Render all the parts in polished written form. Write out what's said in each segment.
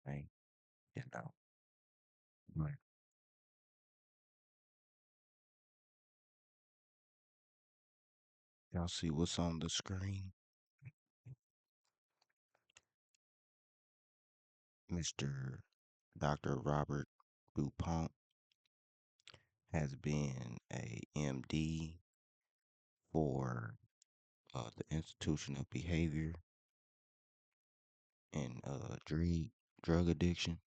right? You know, but y'all see what's on the screen? Mr. Dr. Robert Dupont has been a MD for the Institution of Behavior and drug addiction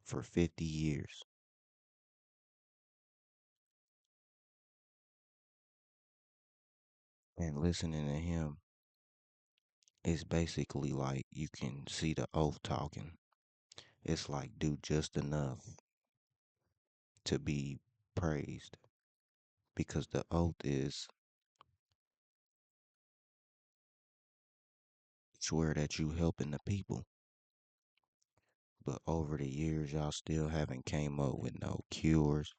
for 50 years. And listening to him is basically like you can see the oath talking. It's like do just enough to be praised because the oath is swear that you helping the people. But over the years, y'all still haven't came up with no cures.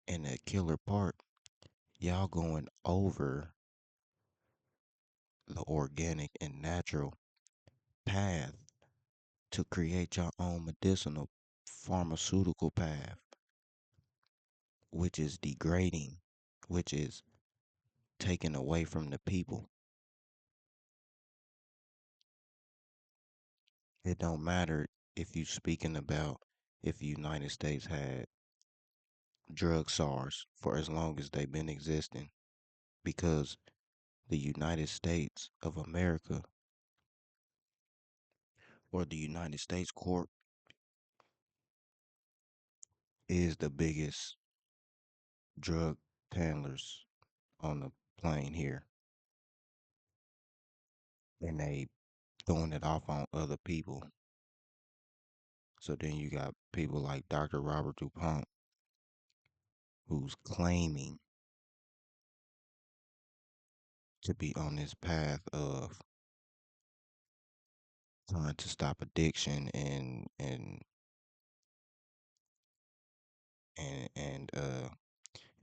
And the killer part, y'all going over the organic and natural path to create your own medicinal pharmaceutical path, which is degrading, which is taken away from the people. It don't matter if you speaking about if the United States had drug czars for as long as they've been existing, because the United States of America or the United States Corp is the biggest drug handlers on the plane here. And they throwing it off on other people. So then you got people like Dr. Robert Dupont who's claiming to be on this path of trying to stop addiction and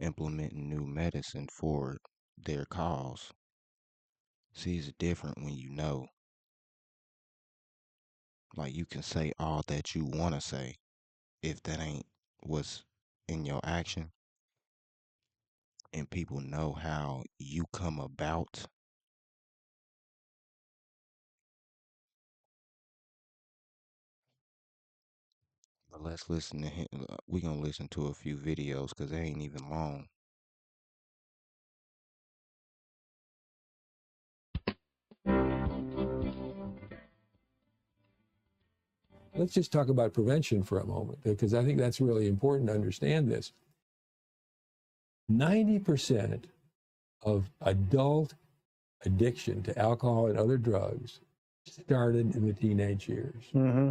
implementing new medicine for their cause. See, it's different when you know. Like you can say all that you want to say. If that ain't what's in your action, and people know how you come about. But let's listen to him. We gonna listen to a few videos because they ain't even long. Let's just talk about prevention for a moment, because I think that's really important to understand this. 90% of adult addiction to alcohol and other drugs started in the teenage years. Mm-hmm.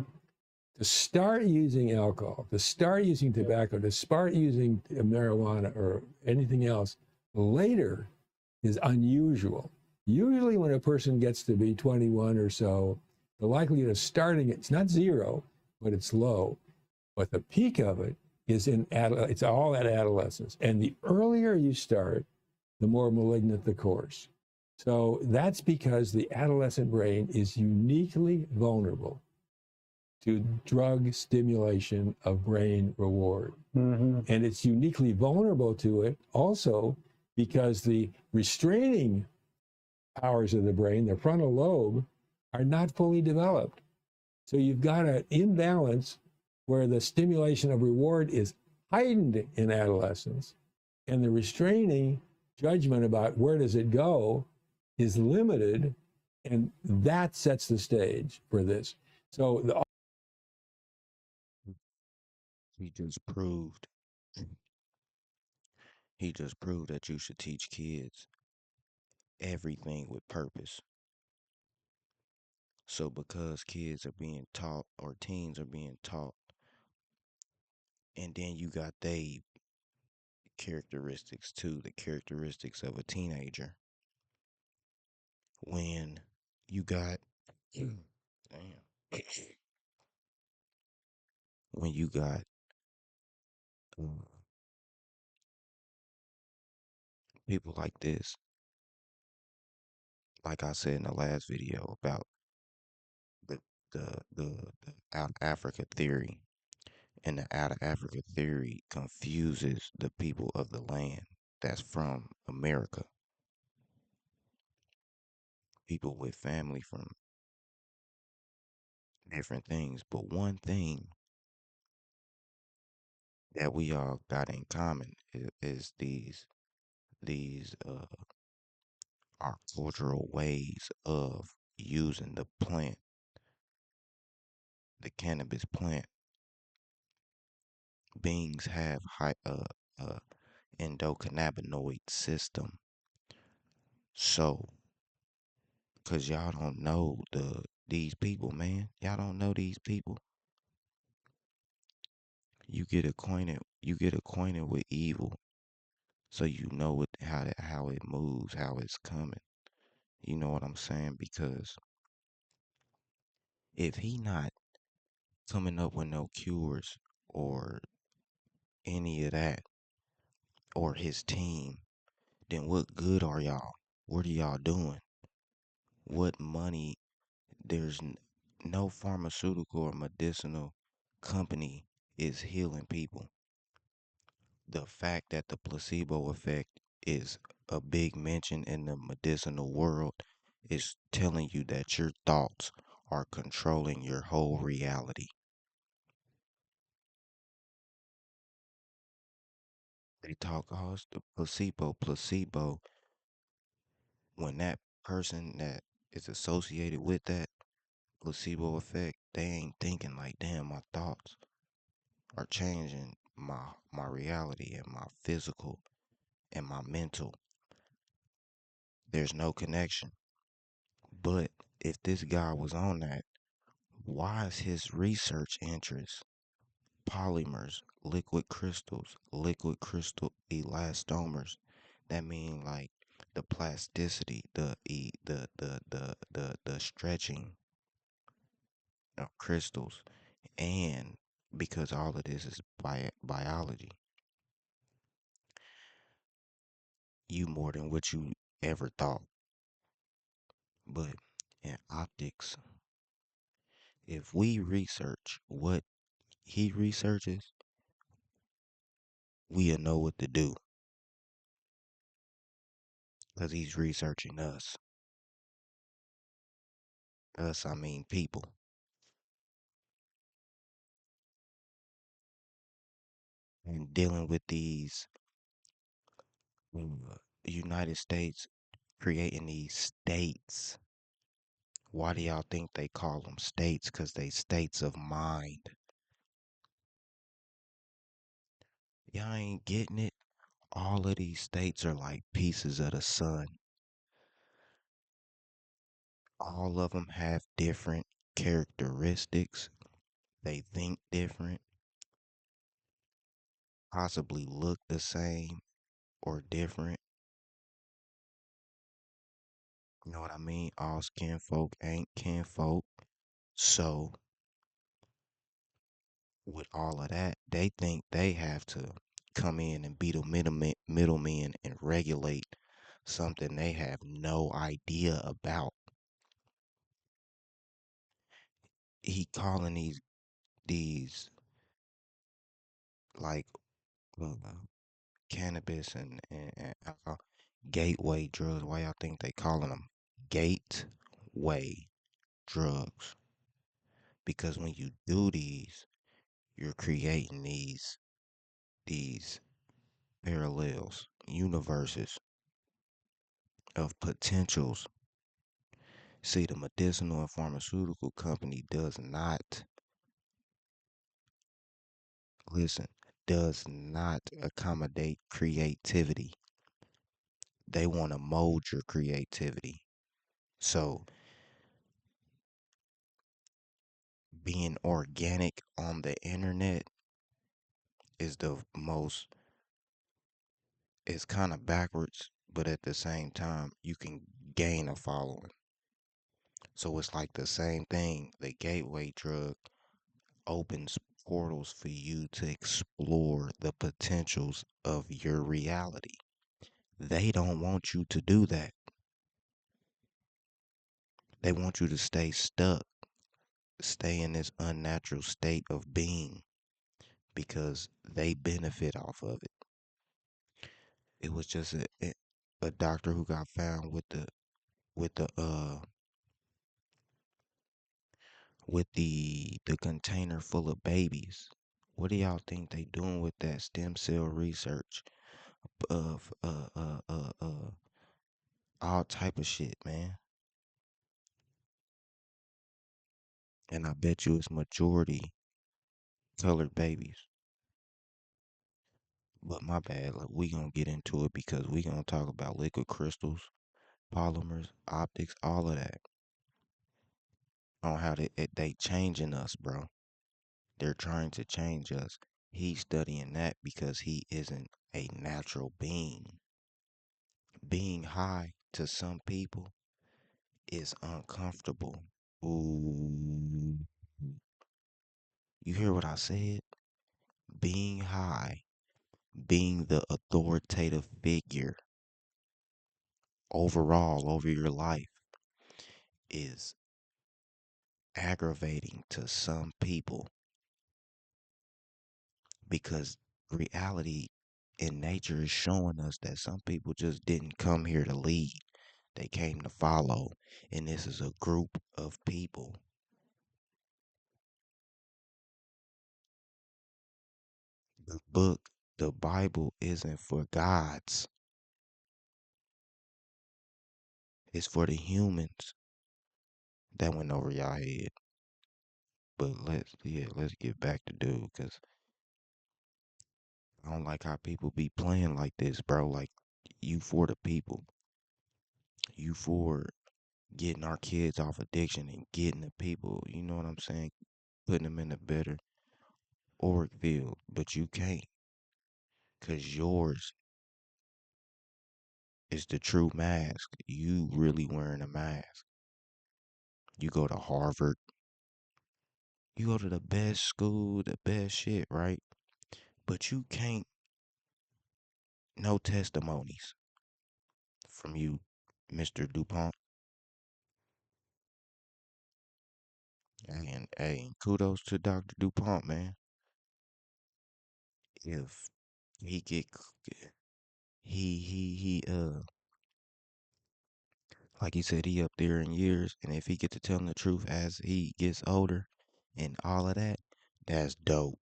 To start using alcohol, to start using tobacco, to start using marijuana or anything else later is unusual. Usually when a person gets to be 21 or so, the likelihood of starting it's not zero, but it's low. But the peak of it is it's all at adolescence. And the earlier you start, the more malignant the course. So that's because the adolescent brain is uniquely vulnerable to drug stimulation of brain reward. Mm-hmm. And it's uniquely vulnerable to it also because the restraining powers of the brain, the frontal lobe, are not fully developed. So you've got an imbalance where the stimulation of reward is heightened in adolescence, and the restraining judgment about where does it go is limited, and that sets the stage for this. So He just proved. He just proved that you should teach kids everything with purpose. So because kids are being taught or teens are being taught, and then you got they characteristics too, the characteristics of a teenager. When you got damn, when you got uh, people like this, like I said in the last video about the the out Africa theory, and the out of Africa theory confuses the people of the land that's from America, people with family from different things. But one thing that we all got in common is these our cultural ways of using the plant, the cannabis plant. Beings have endocannabinoid system. So, cause y'all don't know these people, man. Y'all don't know these people. You get acquainted with evil, so you know how it moves, how it's coming. You know what I'm saying? Because if he not coming up with no cures or any of that, or his team, then what good are y'all? What are y'all doing? What money? There's no pharmaceutical or medicinal company is healing people. The fact that the placebo effect is a big mention in the medicinal world is telling you that your thoughts are controlling your whole reality. They talk, oh, it's the placebo. When that person that is associated with that placebo effect, they ain't thinking like, damn, my thoughts are changing my reality and my physical and my mental. There's no connection. But if this guy was on that, why is his research interest polymers, liquid crystal elastomers? That mean like the plasticity, the stretching of crystals, and because all of this is biology, you more than what you ever thought. But in optics, if we research what he researches, we'll know what to do because he's researching us. Us, I mean people. And dealing with these United States creating these states. Why do y'all think they call them states? Because they states of mind. Y'all ain't getting it. All of these states are like pieces of the sun. All of them have different characteristics. They think different, possibly look the same or different. You know what I mean? All skin folk ain't kinfolk. So, with all of that, they think they have to come in and be the middleman and regulate something they have no idea about. He calling these like uh, cannabis and alcohol gateway drugs. Why y'all think they calling them gateway drugs? Because when you do these, you're creating these parallels, universes of potentials. See, the medicinal and pharmaceutical company does not, listen, does not accommodate creativity. They want to mold your creativity. So, being organic on the internet is the most, it's kind of backwards, but at the same time, you can gain a following. So, it's like the same thing. The gateway drug opens portals for you to explore the potentials of your reality. They don't want you to do that. They want you to stay stuck. stay in this unnatural state of being because they benefit off of it. It was just a doctor who got found with the the container full of babies. What do y'all think they doing with that stem cell research of all type of shit, man? And I bet you it's majority colored babies. But my bad, like we gonna get into it because we gonna talk about liquid crystals, polymers, optics, all of that on how they changing us, bro. They're trying to change us. He's studying that because he isn't a natural being. Being high to some people is uncomfortable. Ooh, you hear what I said? Being high, being the authoritative figure overall over your life is aggravating to some people because reality in nature is showing us that some people just didn't come here to lead. They came to follow, and this is a group of people. The book, the Bible isn't for gods. It's for the humans. That went over y'all head. But let's get back to dude, cause I don't like how people be playing like this, bro. Like you for the people. You for getting our kids off addiction and getting the people, you know what I'm saying? Putting them in a better auric field. But you can't, cause yours is the true mask. You really wearing a mask. You go to Harvard, you go to the best school, the best shit, right? But you can't, no testimonies from you, Mr. Dupont. And hey, kudos to Dr. Dupont, man. If he get he like he said, he up there in years, and if he get to telling the truth as he gets older and all of that, that's dope.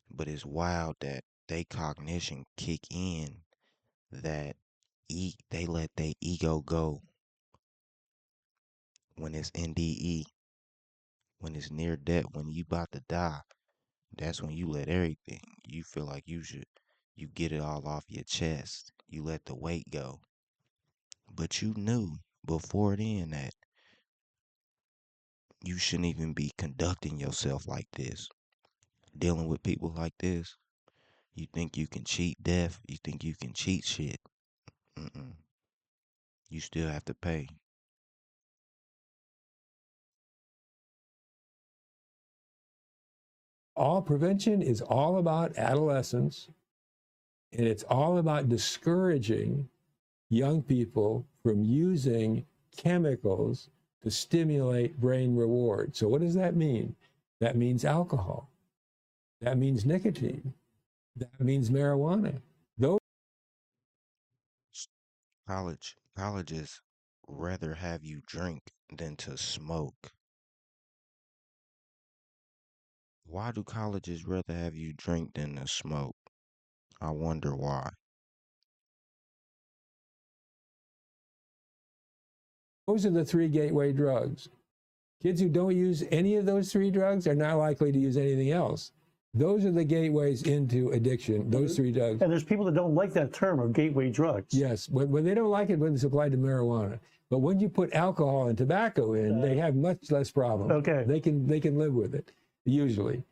But it's wild that they cognition kick in, that they let their ego go when it's NDE, when it's near death, when you about to die. That's when you let everything. You feel like you get it all off your chest. You let the weight go. But you knew before then that you shouldn't even be conducting yourself like this, dealing with people like this. You think you can cheat death? You think you can cheat shit? Mm-mm. You still have to pay. All prevention is all about adolescence, and it's all about discouraging young people from using chemicals to stimulate brain reward. So, what does that mean? That means alcohol. That means nicotine. That means marijuana. Those Colleges rather have you drink than to smoke. Why do colleges rather have you drink than to smoke? I wonder why. are the three gateway drugs. Kids who don't use any of those three drugs are not likely to use anything else. Those are the gateways into addiction, those three drugs. And there's people that don't like that term of gateway drugs. Yes, when they don't like it when it's applied to marijuana. But when you put alcohol and tobacco in, they have much less problem. Okay. They can live with it, usually.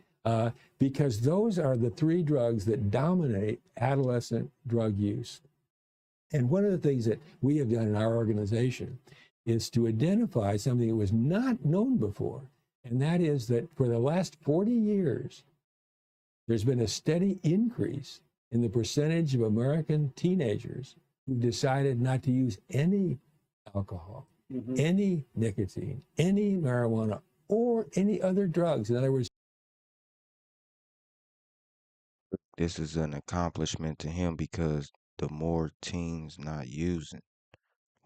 Because those are the three drugs that dominate adolescent drug use. And one of the things that we have done in our organization is to identify something that was not known before. And that is that for the last 40 years, there's been a steady increase in the percentage of American teenagers who decided not to use any alcohol. Hmm. any nicotine, any marijuana, or any other drugs. In other words, This is an accomplishment to him because the more teens not using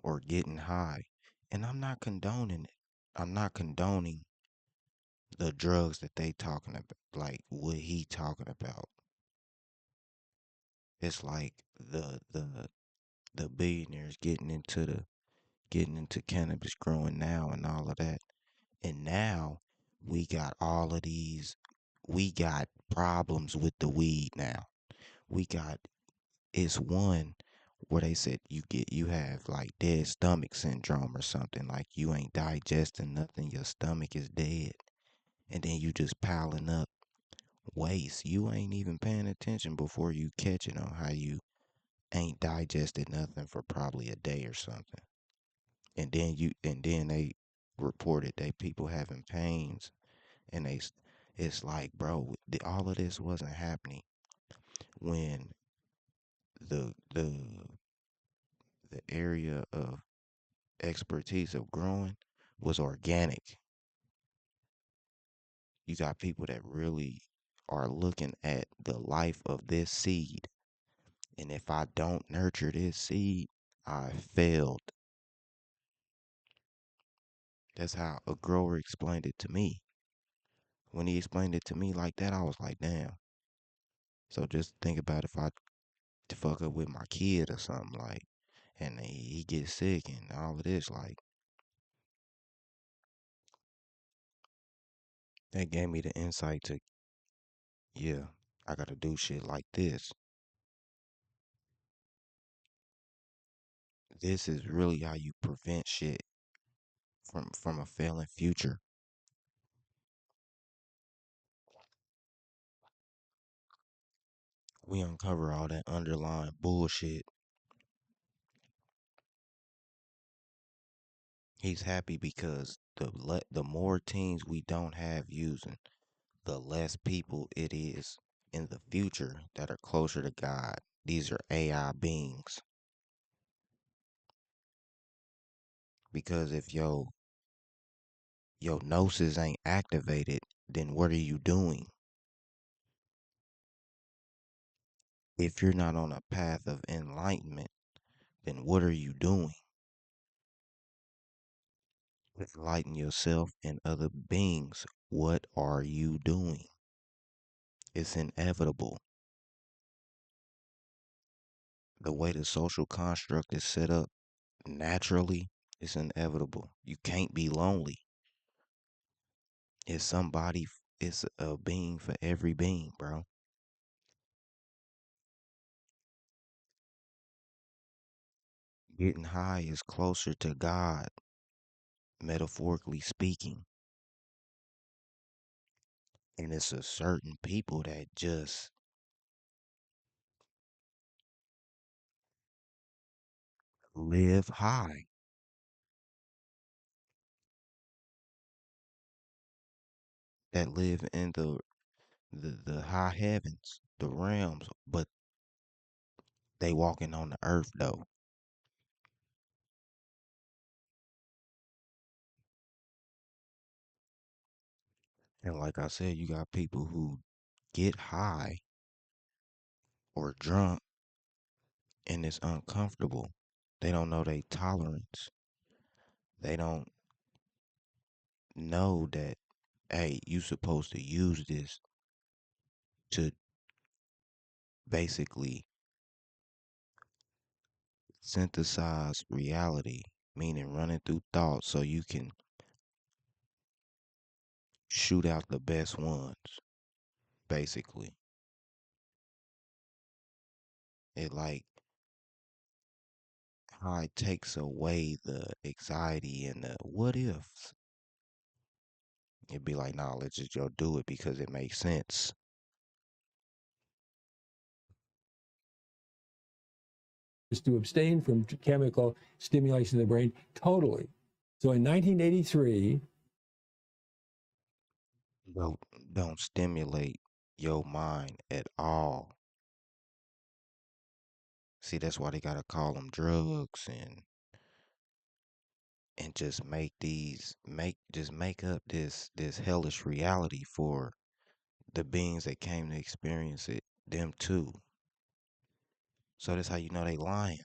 or getting high, and I'm not condoning it. I'm not condoning the drugs that they talking about, like what he talking about. It's like the billionaires getting into cannabis growing now and all of that. And now we got all of these we got problems with the weed now. We got it's one where they said you have like dead stomach syndrome or something, like you ain't digesting nothing, your stomach is dead, and then you just piling up waste. You ain't even paying attention before you catch it on how you ain't digested nothing for probably a day or something. And then they reported that people having pains, and it's like, bro, all of this wasn't happening when the the area of expertise of growing was organic. You got people that really are looking at the life of this seed, and if I don't nurture this seed, I failed. That's how a grower explained it to me. When he explained it to me like that, I was like, damn. So just think about if I to fuck up with my kid or something, like, and he gets sick and all of this, like, that gave me the insight to, yeah, I gotta do shit like this. This is really how you prevent shit from a failing future. We uncover all that underlying bullshit. He's happy because the more teens we don't have using, the less people it is in the future that are closer to God. These are AI beings. Because if your gnosis ain't activated, then what are you doing? If you're not on a path of enlightenment, then what are you doing? Enlighten yourself and other beings. What are you doing? It's inevitable. The way the social construct is set up naturally, it's inevitable. You can't be lonely. It's somebody, it's a being for every being, bro. Getting high is closer to God, metaphorically speaking. And it's a certain people that just live high, that live in the high heavens, the realms, but they walking on the earth though. And like I said, you got people who get high or drunk and it's uncomfortable. They don't know their tolerance. They don't know that, hey, you supposed to use this to basically synthesize reality, meaning running through thoughts so you can shoot out the best ones, basically. It like how it takes away the anxiety and the what ifs. It'd be like, nah, let's just go do it because it makes sense. is to abstain from chemical stimulation of the brain totally. So in 1983, Don't don't stimulate your mind at all. See, that's why they gotta call them drugs and and just make up this hellish reality for the beings that came to experience it, them too. So that's how you know they lying.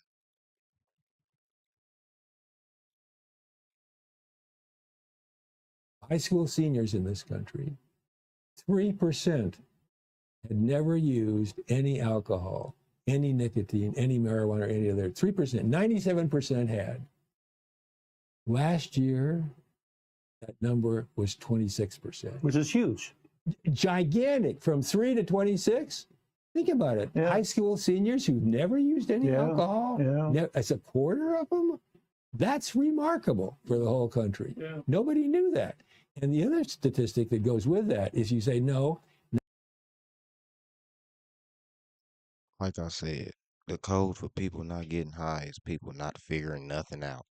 High school seniors in this country, 3% had never used any alcohol, any nicotine, any marijuana, or any other. 3%, 97% had. Last year, that number was 26%. Which is huge. Gigantic, from 3 to 26. Think about it. Yeah. High school seniors who've never used any Yeah, alcohol, yeah. as a quarter of them, that's remarkable for the whole country. Yeah. Nobody knew that. And the other statistic that goes with that is you say, no, Like I said, the code for people not getting high is people not figuring nothing out.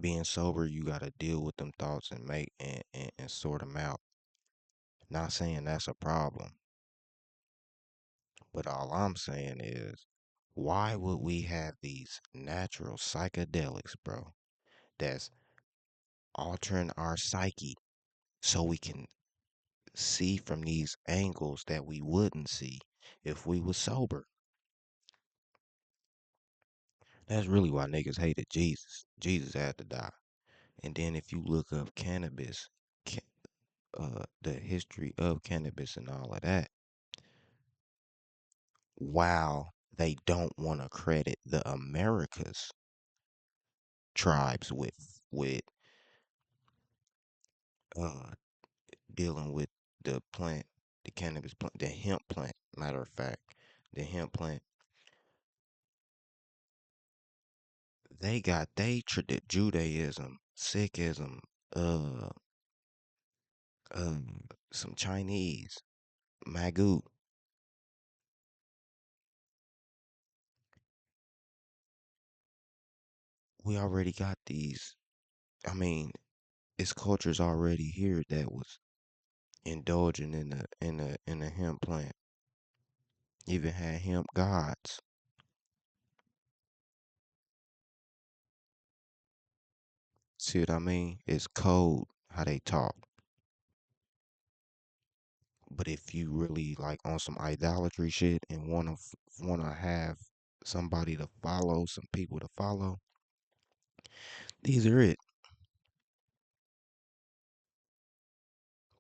Being sober, you gotta deal with them thoughts and and sort them out. Not saying that's a problem, but all I'm saying is, why would we have these natural psychedelics, bro, that's altering our psyche so we can see from these angles that we wouldn't see if we were sober? That's really why niggas hated Jesus. Jesus had to die. And then if you look up cannabis, the history of cannabis and all of that, while they don't want to credit the Americas tribes with uh dealing with the plant, the cannabis plant, the hemp plant, matter of fact, the hemp plant, they got Judaism, Sikhism, uh, uh, some Chinese, Magoo. We already got these. I mean, it's cultures already here that was indulging in the hemp plant. Even had hemp gods. See what I mean? It's code how they talk. But if you really like on some idolatry shit and wanna have somebody to follow, some people to follow, these are it.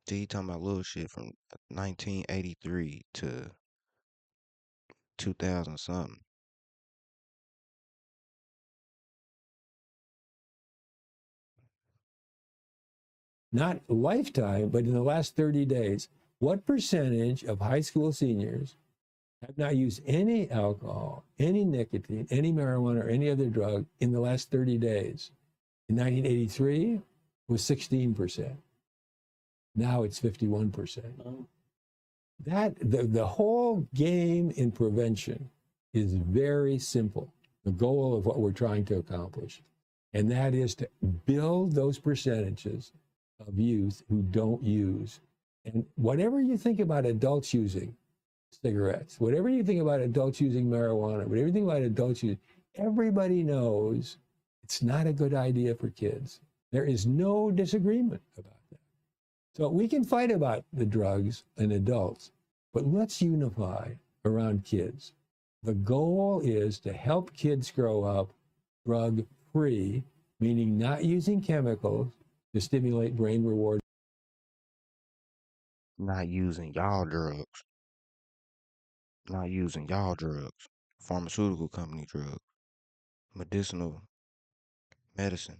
See, you talking about little shit from 1983 to 2000 something. not lifetime, but in the last 30 days, what percentage of high school seniors have not used any alcohol, any nicotine, any marijuana, or any other drug in the last 30 days? In 1983, it was 16%. Now it's 51%. The whole game in prevention is very simple. The goal of what we're trying to accomplish, and that is to build those percentages of youth who don't use. And whatever you think about adults using cigarettes, whatever you think about adults using marijuana, whatever you think about adults using, everybody knows it's not a good idea for kids. There is no disagreement about that. So we can fight about the drugs and adults, but let's unify around kids. The goal is to help kids grow up drug free, meaning not using chemicals to stimulate brain reward. Not using y'all drugs. Not using y'all drugs. Pharmaceutical company drugs. Medicinal medicine.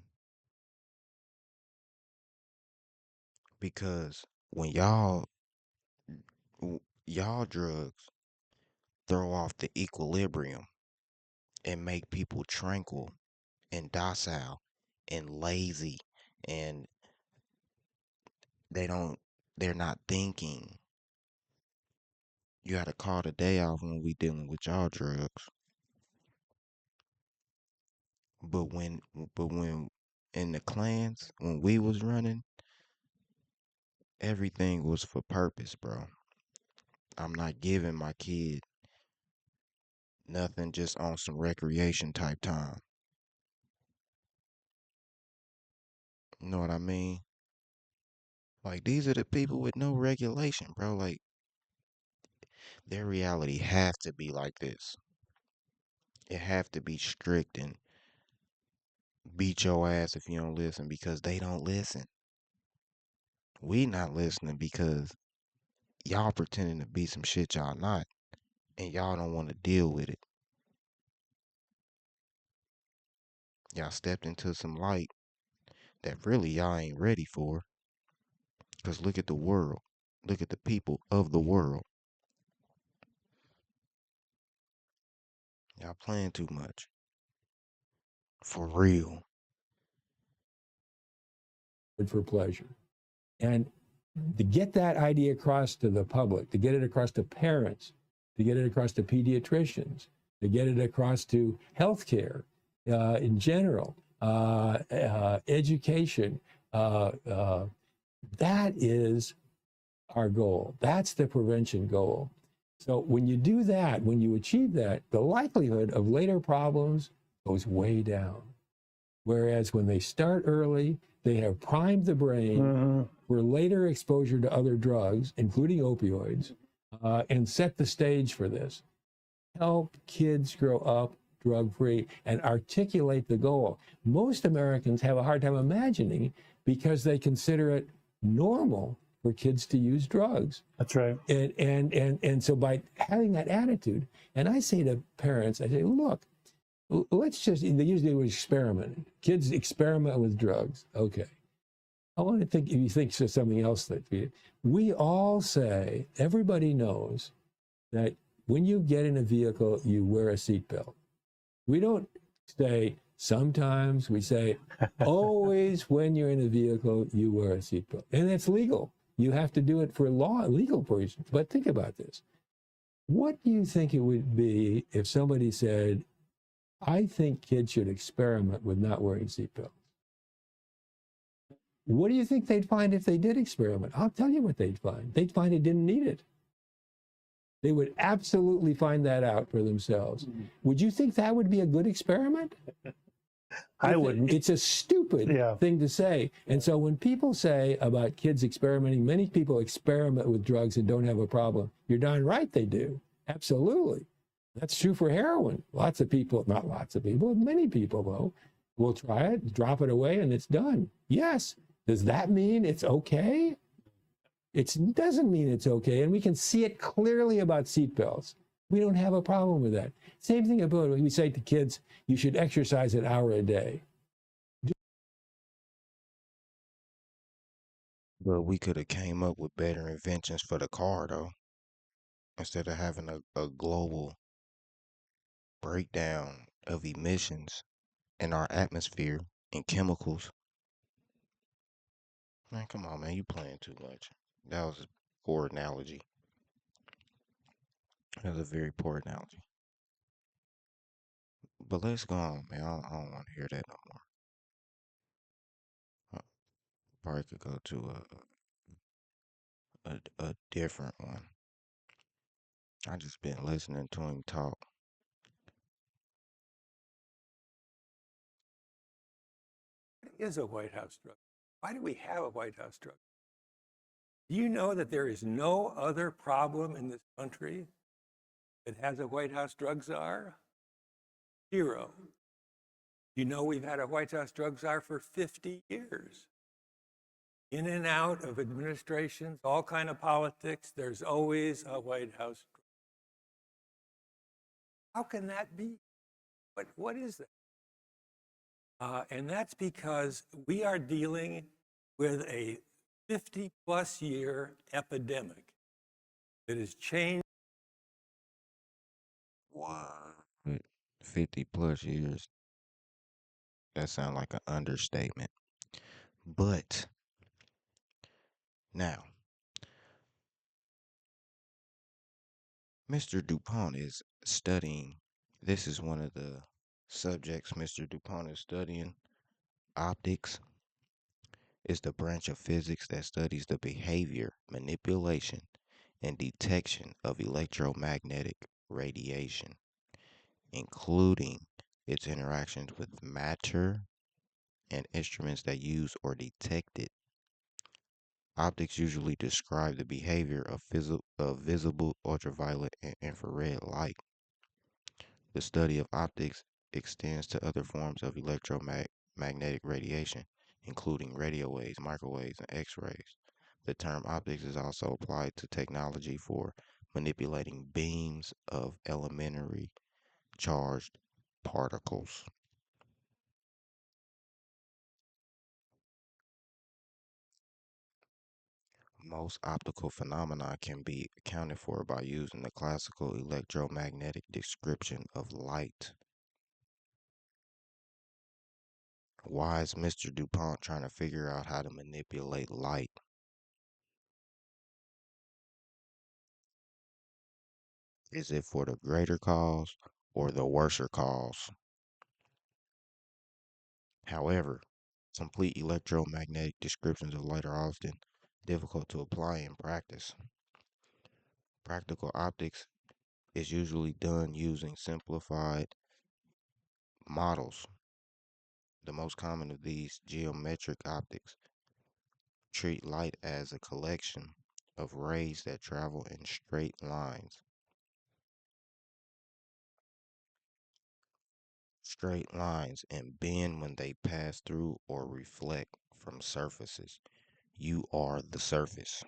Because when y'all drugs throw off the equilibrium and make people tranquil and docile and lazy, and they don't they're not thinking. You gotta call the day off when we dealing with y'all drugs. But when in the clans, when we was running, everything was for purpose, bro. I'm not giving my kid nothing just on some recreation type time. You know what I mean? Like these are the people with no regulation, bro. Like their reality have to be like this. It have to be strict and beat your ass if you don't listen because they don't listen. We not listening because y'all pretending to be some shit y'all not, and y'all don't want to deal with it. Y'all stepped into some light that really y'all ain't ready for. Cause look at the world. Look at the people of the world. Y'all playing too much. For real. For pleasure. And to get that idea across to the public, to get it across to parents, to get it across to pediatricians, to get it across to healthcare in general, education, that is our goal. That's the prevention goal. So when you do that, when you achieve that, the likelihood of later problems goes way down. Whereas when they start early, they have primed the brain for later exposure to other drugs, including opioids, and set the stage for this. Help kids grow up drug-free and articulate the goal. Most Americans have a hard time imagining because they consider it normal for kids to use drugs. That's right. And so by having that attitude, and I say to parents, I say, look, let's just, they use the word experiment. Kids experiment with drugs. Okay. I want to think, if you think of something else that we all say, everybody knows that when you get in a vehicle, you wear a seatbelt. We don't say sometimes, we say always when you're in a vehicle, you wear a seatbelt. And it's legal. You have to do it for legal reasons. But think about this. What do you think it would be if somebody said, I think kids should experiment with not wearing seatbelts? What do you think they'd find if they did experiment? I'll tell you what they'd find. They'd find they didn't need it. They would absolutely find that out for themselves. Would you think that would be a good experiment? I wouldn't. It's a stupid thing to say. And so when people say about kids experimenting, many people experiment with drugs and don't have a problem. You're darn right they do. Absolutely. That's true for heroin. Lots of people, not lots of people, many people though, will try it, drop it away, and it's done. Yes. Does that mean it's okay? It doesn't mean it's okay. And we can see it clearly about seatbelts. We don't have a problem with that. Same thing about when we say to kids, you should exercise an hour a day. But we could have came up with better inventions for the car though. Instead of having a global breakdown of emissions in our atmosphere and chemicals. Man, come on, man, you playing too much. That was a poor analogy. That was a very poor analogy. But let's go on, man. I don't want to hear that no more. Probably could go to a different one. I just been listening to him talk. What is a White House drug? Why do we have a White House drug? Do you know that there is no other problem in this country that has a White House drug czar? Zero. You know we've had a White House drug czar for 50 years. In and out of administrations, all kind of politics, there's always a White House drug. How can that be? What is that? And that's because we are dealing with a 50-plus year epidemic that has changed. Wow. 50 plus years. That sounds like an understatement. But now, Mr. Dupont is studying. This is one of the subjects Mr. Dupont is studying. Optics is the branch of physics that studies the behavior, manipulation, and detection of electromagnetic radiation, including its interactions with matter and instruments that use or detect it. Optics usually describe the behavior of visible ultraviolet and infrared light. The study of optics extends to other forms of electromagnetic radiation, including radio waves, microwaves, and X rays. The term optics is also applied to technology for manipulating beams of elementary charged particles. Most optical phenomena can be accounted for by using the classical electromagnetic description of light. Why is Mr. Dupont trying to figure out how to manipulate light? Is it for the greater cause or the worser cause? However, complete electromagnetic descriptions of light are often difficult to apply in practice. Practical optics is usually done using simplified models. The most common of these, geometric optics, treat light as a collection of rays that travel in straight lines. Straight lines and bend when they pass through or reflect from surfaces. You are the surface.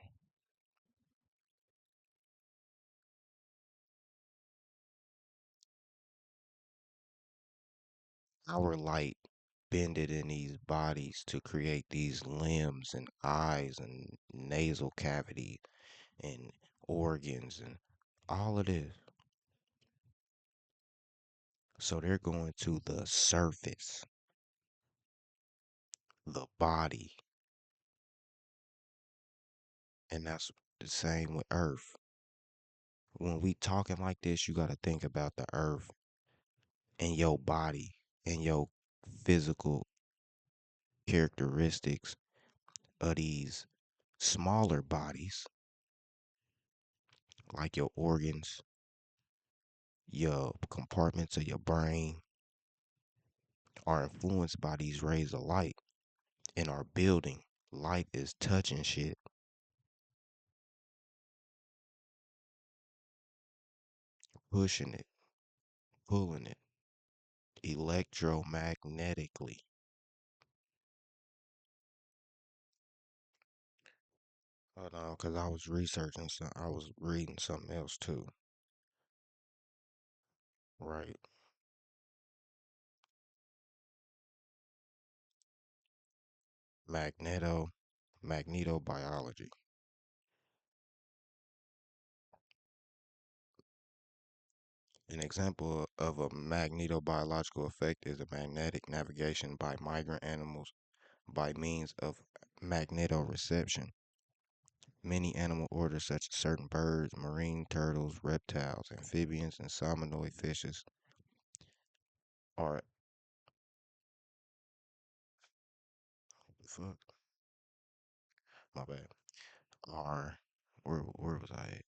Our light bended in these bodies to create these limbs and eyes and nasal cavity and organs and all of this. So they're going to the surface, the body, and that's the same with Earth. When we talking like this, you got to think about the Earth and your body and your physical characteristics of these smaller bodies, like your organs, your compartments of your brain, are influenced by these rays of light in our building. Light is touching shit, pushing it, pulling it electromagnetically. Hold on, because I was researching some, I was reading something else too. Right. Magneto, magnetobiology. An example of a magnetobiological effect is a magnetic navigation by migrant animals by means of magnetoreception. Many animal orders, such as certain birds, marine turtles, reptiles, amphibians, and salmonoid fishes, are fuck, my bad, are where was I at?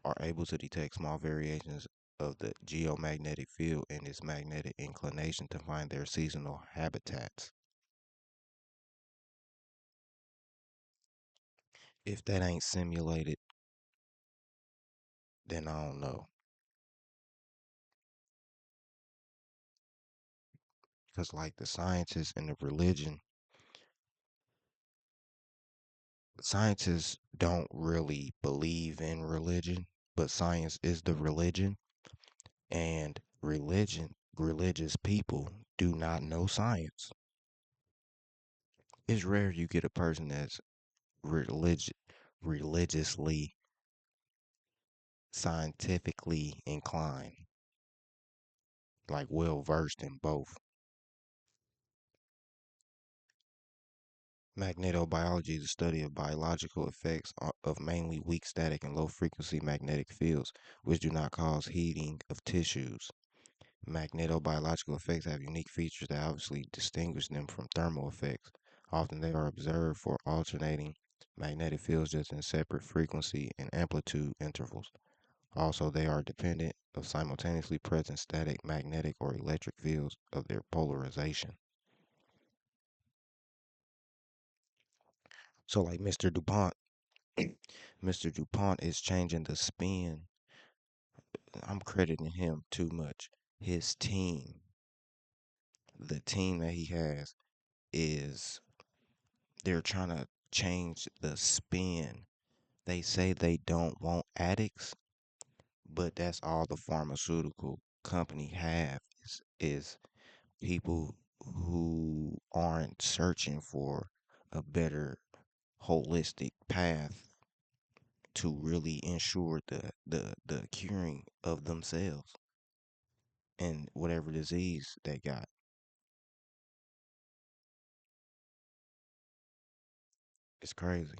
Are able to detect small variations of the geomagnetic field and its magnetic inclination to find their seasonal habitats. If that ain't simulated, then I don't know. Because, like the scientists and the religion, scientists don't really believe in religion, but science is the religion. And religious people do not know science. It's rare you get a person that's relig- religiously, scientifically inclined, like well versed in both. Magnetobiology is the study of biological effects of mainly weak static and low frequency magnetic fields, which do not cause heating of tissues. Magnetobiological effects have unique features that obviously distinguish them from thermal effects. Often they are observed for alternating magnetic fields just in separate frequency and amplitude intervals. Also, they are dependent of simultaneously present static, magnetic, or electric fields of their polarization. So like Mr. Dupont, Mr. Dupont is changing the spin. I'm crediting him too much. His team, the team that he has, is they're trying to change the spin. They say they don't want addicts, but that's all the pharmaceutical company have is people who aren't searching for a better holistic path to really ensure the curing of themselves and whatever disease they got. It's crazy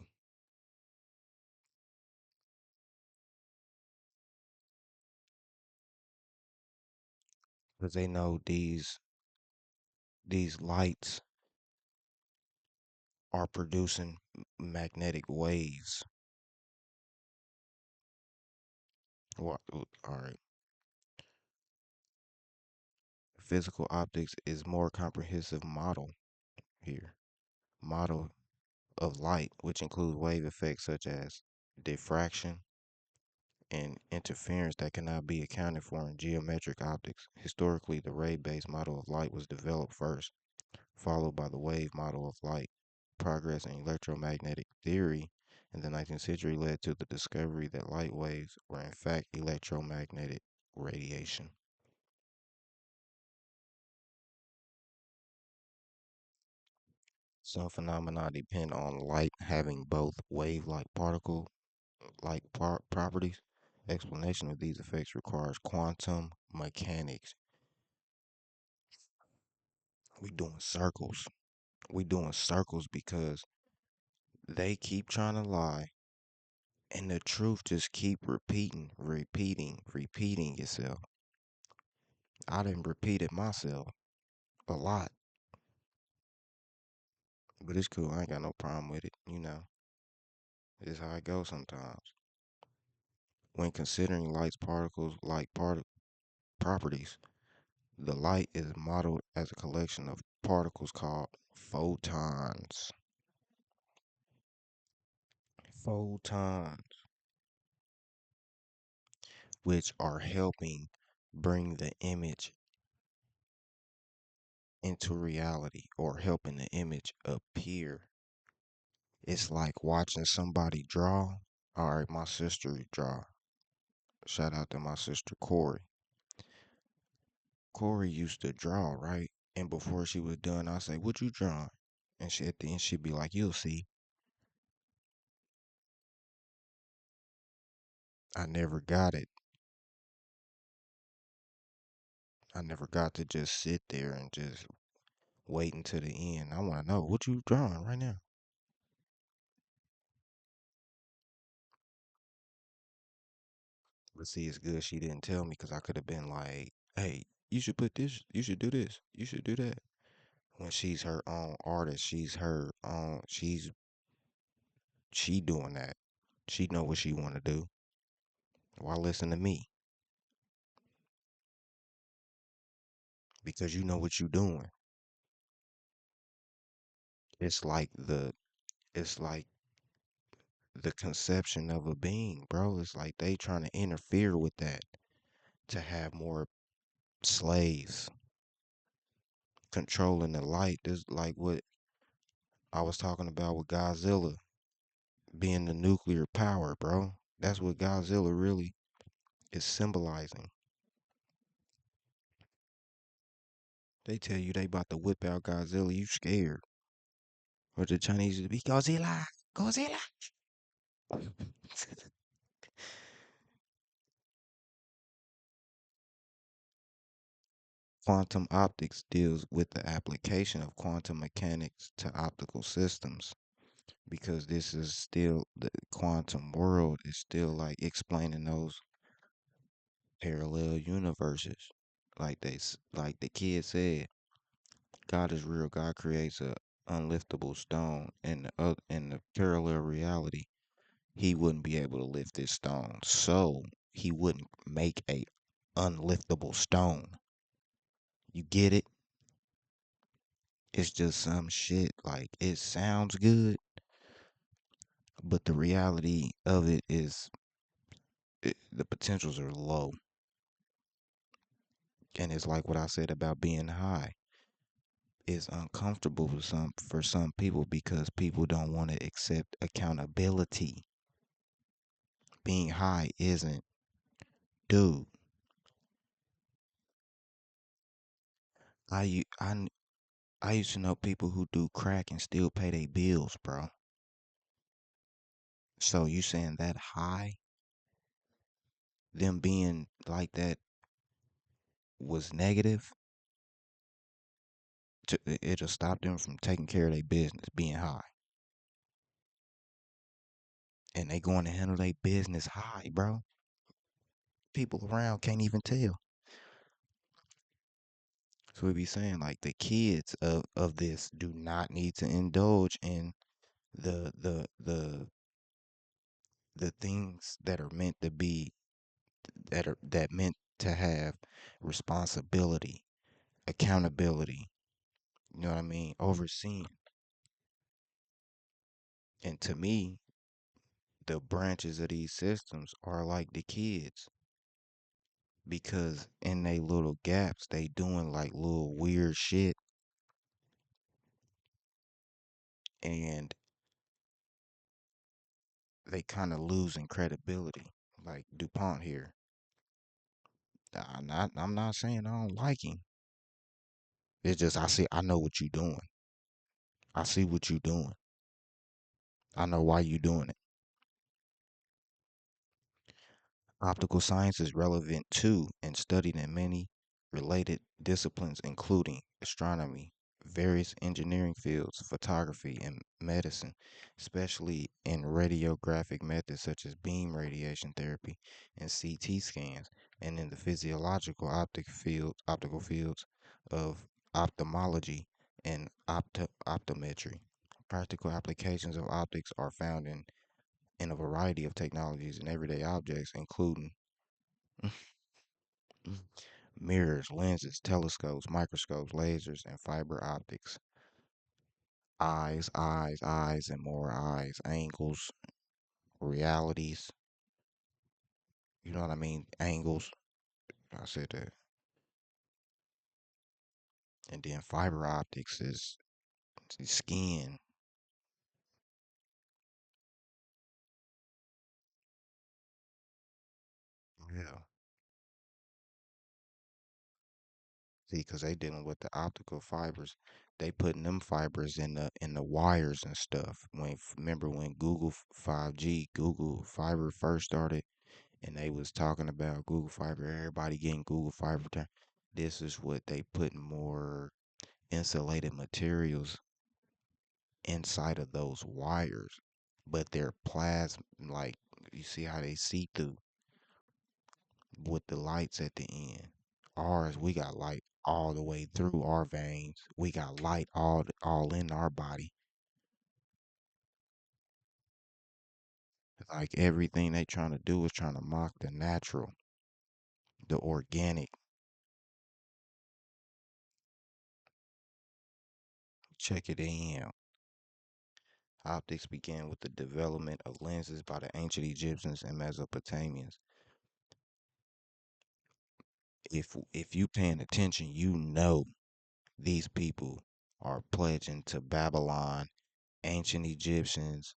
because they know these lights are producing magnetic waves. All right. Physical optics is more comprehensive model here. Model of light, which includes wave effects such as diffraction and interference that cannot be accounted for in geometric optics. Historically, the ray-based model of light was developed first, followed by the wave model of light. Progress in electromagnetic theory in the 19th century led to the discovery that light waves were in fact electromagnetic radiation. Some phenomena depend on light having both wave-like particle-like properties. Explanation of these effects requires quantum mechanics. We doing circles. We doing circles because they keep trying to lie and the truth just keep repeating itself. I didn't repeat it myself a lot, but it's cool. I ain't got no problem with it. You know, it's how it goes sometimes. When considering light's particles like properties, the light is modeled as a collection of particles called photons. Photons, which are helping bring the image into reality or helping the image appear. It's like watching somebody draw. All right, my sister draw. Shout out to my sister Corey. Corey used to draw, right? And before she was done, I say, "What you drawing?" And she at the end she'd be like, "You'll see." I never got it. I never got to just sit there and just wait until the end. I want to know what you drawing right now. But see, it's good she didn't tell me because I could have been like, "Hey, you should put this. You should do this. You should do that." When she's her own artist, she's her own. She doing that. She know what she want to do. Why listen to me? Because you know what you doing. It's like it's like the conception of a being, bro. It's like they trying to interfere with that to have more slaves controlling the light. This like what I was talking about with Godzilla being the nuclear power, bro. That's what Godzilla really is symbolizing. They tell you they about to whip out Godzilla, you scared. Or the Chinese used to be Godzilla, Godzilla. Quantum optics deals with the application of quantum mechanics to optical systems because this is still the quantum world is still like explaining those parallel universes. Like the kid said, God is real. God creates a unliftable stone, and in the parallel reality, he wouldn't be able to lift this stone, so he wouldn't make a unliftable stone. You get it? It's just some shit. Like it sounds good, But the reality of it is the potentials are low. And it's like what I said about being high. It's uncomfortable for some people because people don't want to accept accountability. Being high isn't, dude. I used to know people who do crack and still pay their bills, bro. So you saying that high, them being like that was negative? It'll stop them from taking care of their business, being high, and they going to handle their business high, bro. People around can't even tell. So we be saying like the kids of this do not need to indulge in the things that are meant to be that meant to have responsibility, accountability, you know what I mean, overseeing. And to me, the branches of these systems are like the kids because in they little gaps they doing like little weird shit, and they kind of losing credibility. Like Dupont here. I'm not saying I don't like him. It's just I know what you doing. I see what you doing. I know why you doing it. Optical science is relevant to and studied in many related disciplines, including astronomy, various engineering fields, photography, and medicine, especially in radiographic methods such as beam radiation therapy and CT scans, and in the optical fields of ophthalmology and optometry. Practical applications of optics are found in a variety of technologies and everyday objects, including mirrors, lenses, telescopes, microscopes, lasers, and fiber optics. Eyes, and more eyes, angles, realities. You know what I mean? Angles. I said that. And then fiber optics is skin. Yeah. See, because they dealing with the optical fibers. They putting them fibers in the wires and stuff. Remember when Google 5G, Google Fiber first started, and they was talking about Google Fiber, everybody getting Google Fiber. This is what they put more insulated materials inside of those wires, but they're plasma, like you see how they see through with the lights at the end. Ours, we got light all the way through our veins. We got light all in our body. Like everything they trying to do is trying to mock the natural, the organic. Check it in. Optics began with the development of lenses by the ancient Egyptians and Mesopotamians. If you paying attention, you know these people are pledging to Babylon, ancient Egyptians,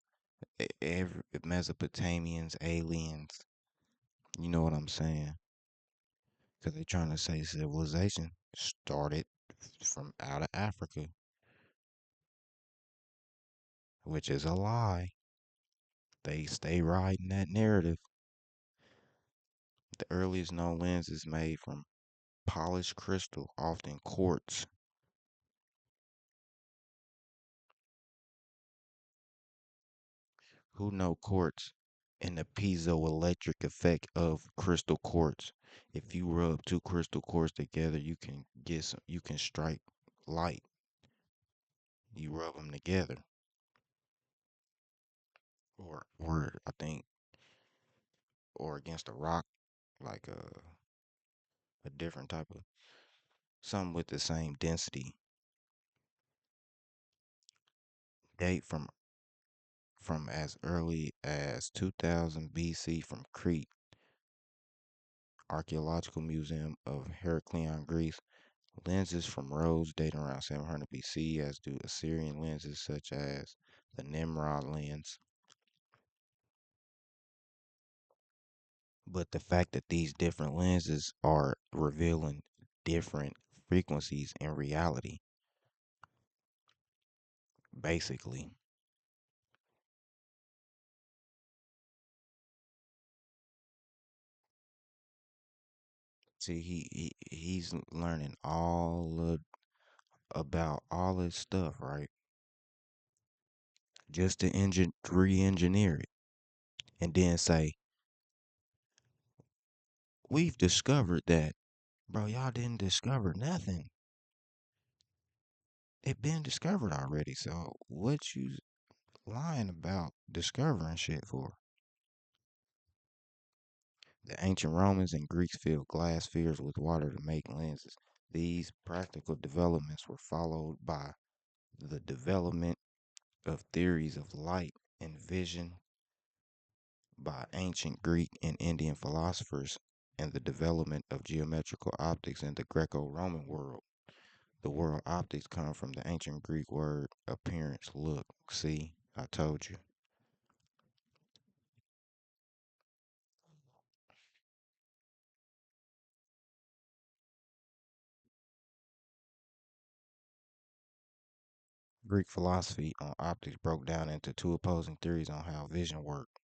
every Mesopotamians, aliens. You know what I'm saying? Because they're trying to say civilization started from out of Africa, which is a lie. They stay riding that narrative. The earliest known lens is made from polished crystal, often quartz. Who know quartz and the piezoelectric effect of crystal quartz? If you rub two crystal quartz together, you can strike light. You rub them together, or I think, or against a rock, like a different type of something with the same density. Date from from as early as 2000 BC from Crete, Archaeological Museum of Heracleion, Greece. Lenses from Rhodes dating around 700 BC, as do Assyrian lenses such as the Nimrod lens. But the fact that these different lenses are revealing different frequencies in reality, basically. See, he's learning about all this stuff, right? Just to re-engineer it, and then say, "We've discovered that, bro. Y'all didn't discover nothing. It been discovered already. So what you lying about discovering shit for?" The ancient Romans and Greeks filled glass spheres with water to make lenses. These practical developments were followed by the development of theories of light and vision by ancient Greek and Indian philosophers, and the development of geometrical optics in the Greco-Roman world. The word optics come from the ancient Greek word appearance. Look, see, I told you. Greek philosophy on optics broke down into two opposing theories on how vision worked: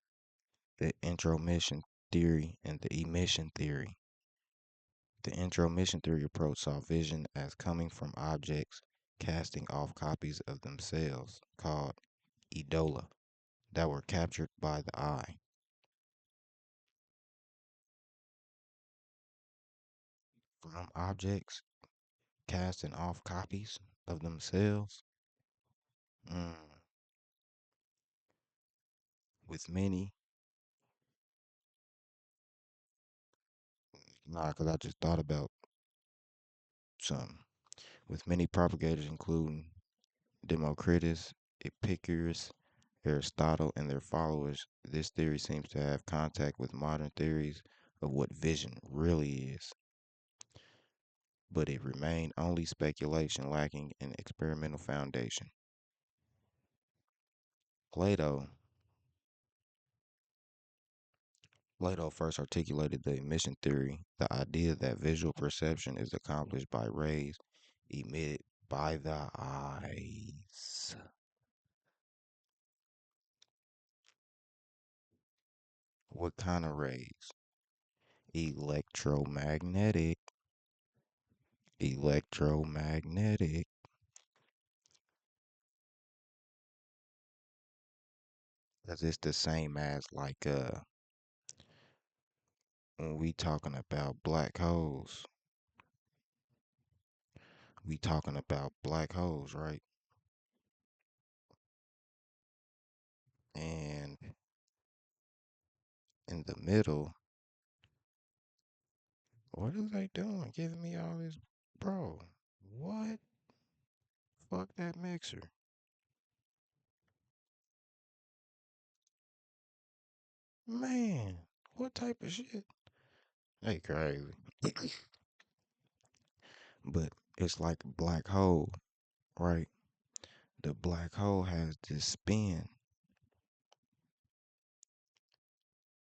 the intromission theory and the emission theory. The intromission theory approach saw vision as coming from objects casting off copies of themselves, called idola, that were captured by the eye. From objects casting off copies of themselves? Mm, with many, nah, because I just thought about some. With many propagators, including Democritus, Epicurus, Aristotle, and their followers, this theory seems to have contact with modern theories of what vision really is, but it remained only speculation lacking an experimental foundation. Plato Plato first articulated the emission theory, the idea that visual perception is accomplished by rays emitted by the eyes. What kind of rays? Electromagnetic. Electromagnetic. Because it's the same as like when we talking about black holes, we talking about black holes, right? And in the middle, what are they doing? Giving me all this, bro? What? Fuck that mixer. Man, what type of shit? They crazy. But it's like a black hole, right? The black hole has this spin,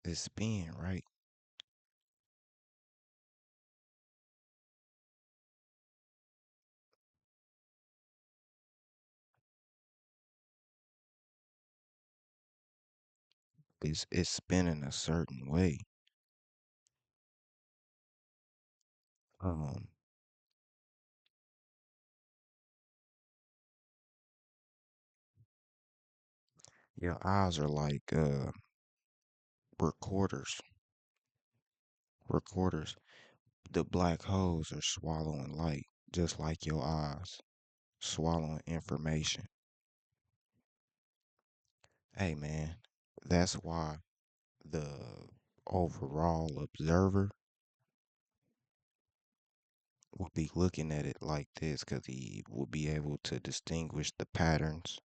right? It's spinning a certain way. Um, your eyes are like recorders. Recorders. The black holes are swallowing light, just like your eyes, swallowing information. Hey man, that's why the overall observer would be looking at it like this, because he will be able to distinguish the patterns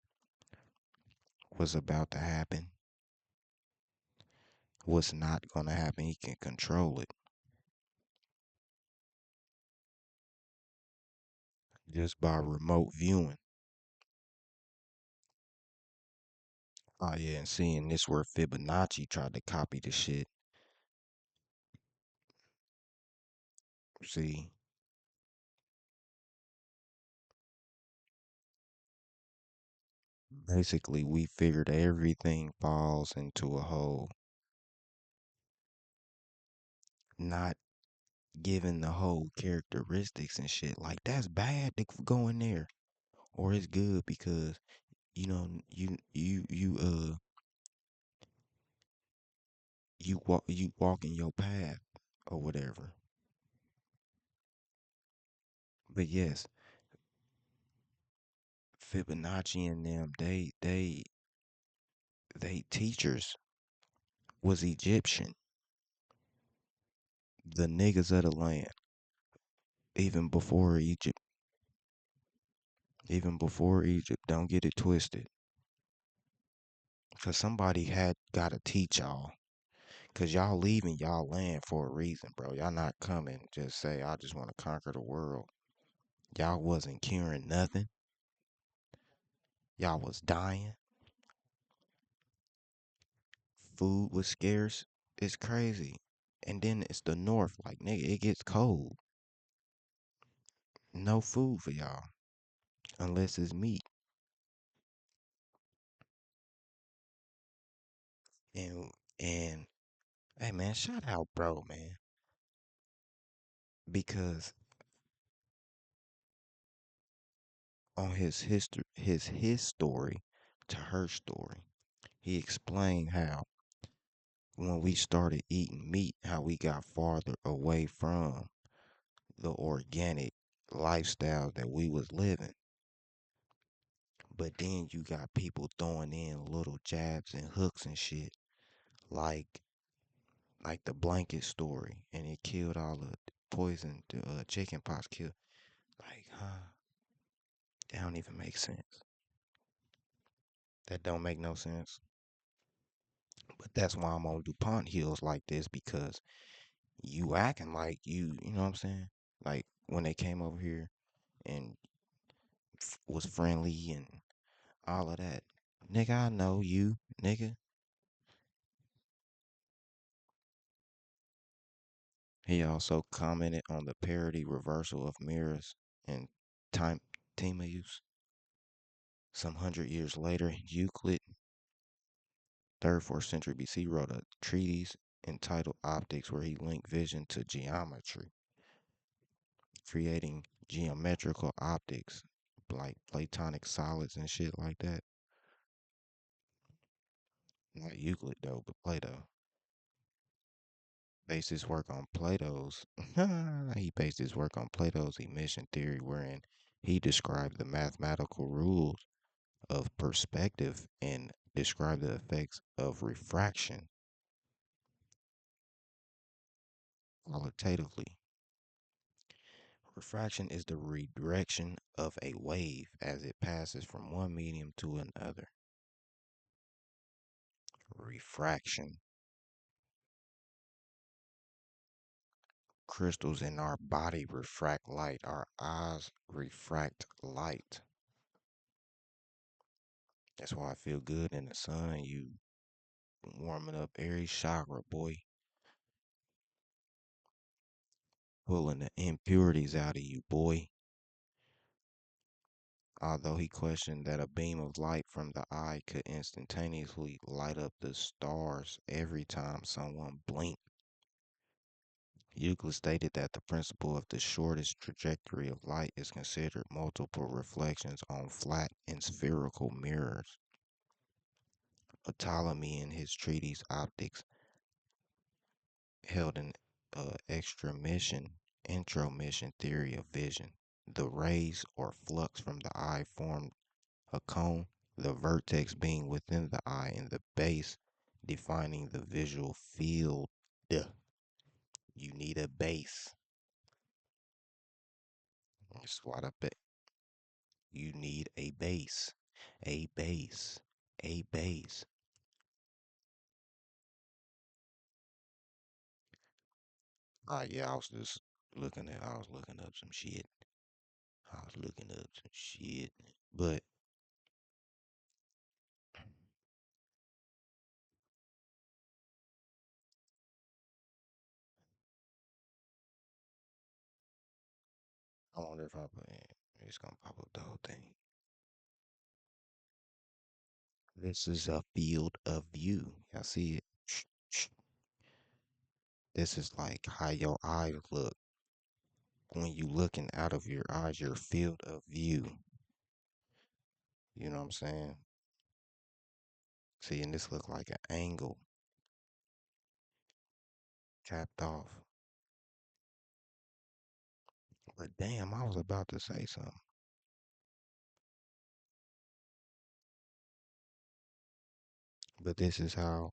what's about to happen, what's not gonna happen. He can control it just by remote viewing. Oh yeah, and seeing this where Fibonacci tried to copy the shit. See, basically we figured everything falls into a hole, not given the whole characteristics and shit. Like that's bad to go in there, or it's good because you walk in your path or whatever. But yes, Fibonacci and them, they teachers was Egyptian, the niggas of the land, even before Egypt, even before Egypt. Don't get it twisted, cause somebody had gotta teach y'all. Cause y'all leaving y'all land for a reason, bro. Y'all not coming just say I just want to conquer the world. Y'all wasn't curing nothing. Y'all was dying. Food was scarce. It's crazy. And then it's the north, like nigga, it gets cold. No food for y'all unless it's meat. And hey man, shout out bro, man, because on his story to her story, he explained how when we started eating meat, how we got farther away from the organic lifestyle that we was living. But then you got people throwing in little jabs and hooks and shit, like the blanket story, and it killed all the poison. The chicken pox killed. Like, huh? That don't even make sense. That don't make no sense. But that's why I'm on Dupont Hills like this because you acting like you know what I'm saying? Like when they came over here and was friendly and all of that. Nigga, I know you, nigga. He also commented on the parody reversal of mirrors and time Timaeus. Some 100 years later, Euclid, 3rd, 4th century BC, wrote a treatise entitled Optics where he linked vision to geometry, creating geometrical optics like platonic solids and shit like that. Not Euclid though, but Plato. Based his work on Plato's he based his work on Plato's emission theory wherein he described the mathematical rules of perspective and described the effects of refraction qualitatively. Refraction is the redirection of a wave as it passes from one medium to another. Refraction. Crystals in our body refract light. Our eyes refract light. That's why I feel good in the sun. You warming up every chakra, boy. Pulling the impurities out of you, boy. Although he questioned that a beam of light from the eye could instantaneously light up the stars every time someone blinked. Euclid stated that the principle of the shortest trajectory of light is considered multiple reflections on flat and spherical mirrors. Ptolemy in his treatise Optics held an intromission theory of vision. The rays or flux from the eye formed a cone, the vertex being within the eye and the base defining the visual field. You need a base. That's what I bet. You need a base. A base. a base. Yeah, I was looking up some shit. I was looking up some shit. But I wonder if I put in, it's gonna pop up the whole thing. This is a field of view. Y'all see it? This is like how your eyes look when you looking out of your eyes, your field of view. You know what I'm saying? See, and this look like an angle capped off. But damn, I was about to say something. But this is how.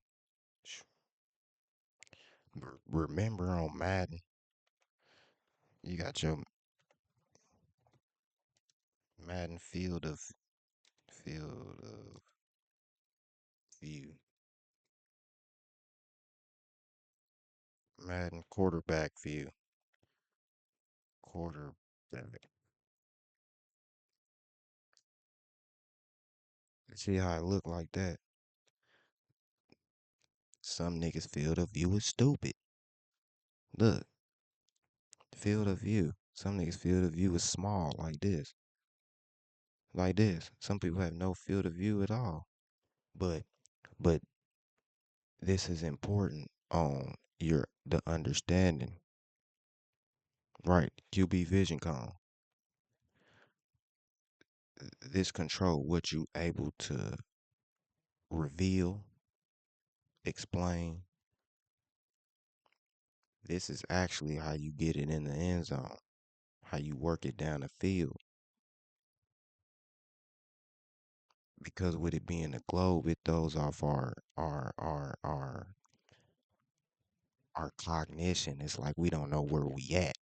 Remember on Madden, you got your Madden field of view. Madden quarterback view. Quarterback. See how it look like that? Some niggas field of view is stupid. Look, field of view. Some niggas field of view is small, like this. Like this. Some people have no field of view at all. But but this is important on the understanding. Right. QB vision cone. This control what you able to reveal, explain. This is actually how you get it in the end zone, how you work it down the field. Because with it being a globe, it throws off our cognition. It's like we don't know where we at.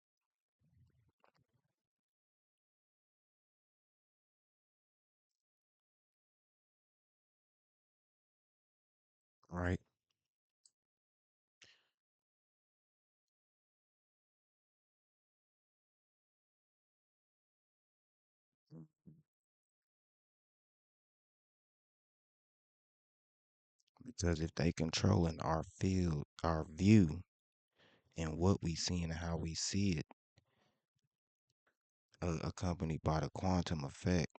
Right? Because if they controlling our field, our view, and what we see and how we see it, accompanied by the quantum effect,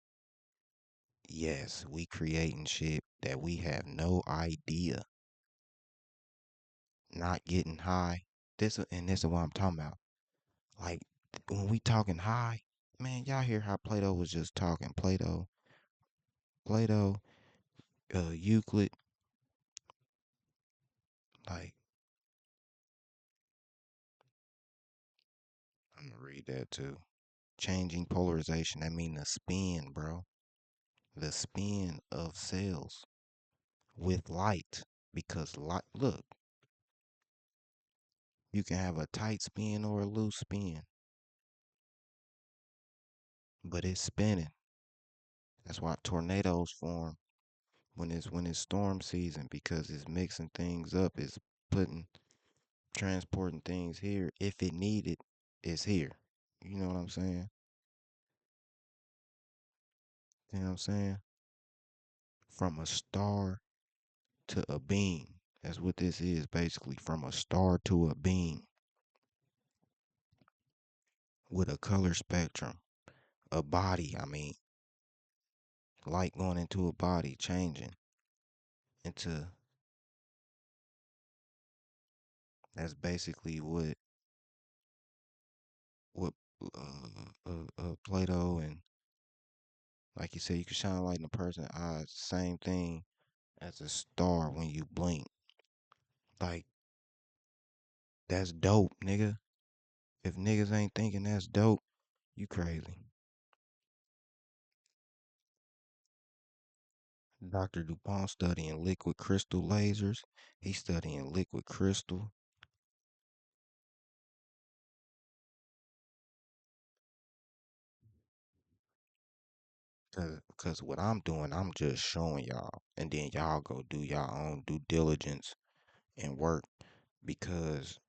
yes, we creating shit that we have no idea. Not getting high. This is what I'm talking about. Like when we talking high, man, y'all hear how Plato was just talking. Plato, Euclid, like I'm gonna read that too. Changing polarization. That mean the spin, bro. The spin of cells with light. Because light, look, you can have a tight spin or a loose spin, but it's spinning. That's why tornadoes form when it's storm season because it's mixing things up. It's putting transporting things here. If it needed, it's here. You know what I'm saying? You know what I'm saying? From a star to a beam. That's what this is basically. From a star to a beam with a color spectrum. A body, I mean, light going into a body, changing into. That's basically what Plato and like you said, you can shine light in a person's eyes. Same thing as a star when you blink. Like that's dope, nigga. If niggas ain't thinking that's dope, you crazy. Dr. Dupont studying liquid crystal lasers. He's studying liquid crystal. Cause Cause what I'm doing, I'm just showing y'all, and then y'all go do y'all own due diligence and work. Because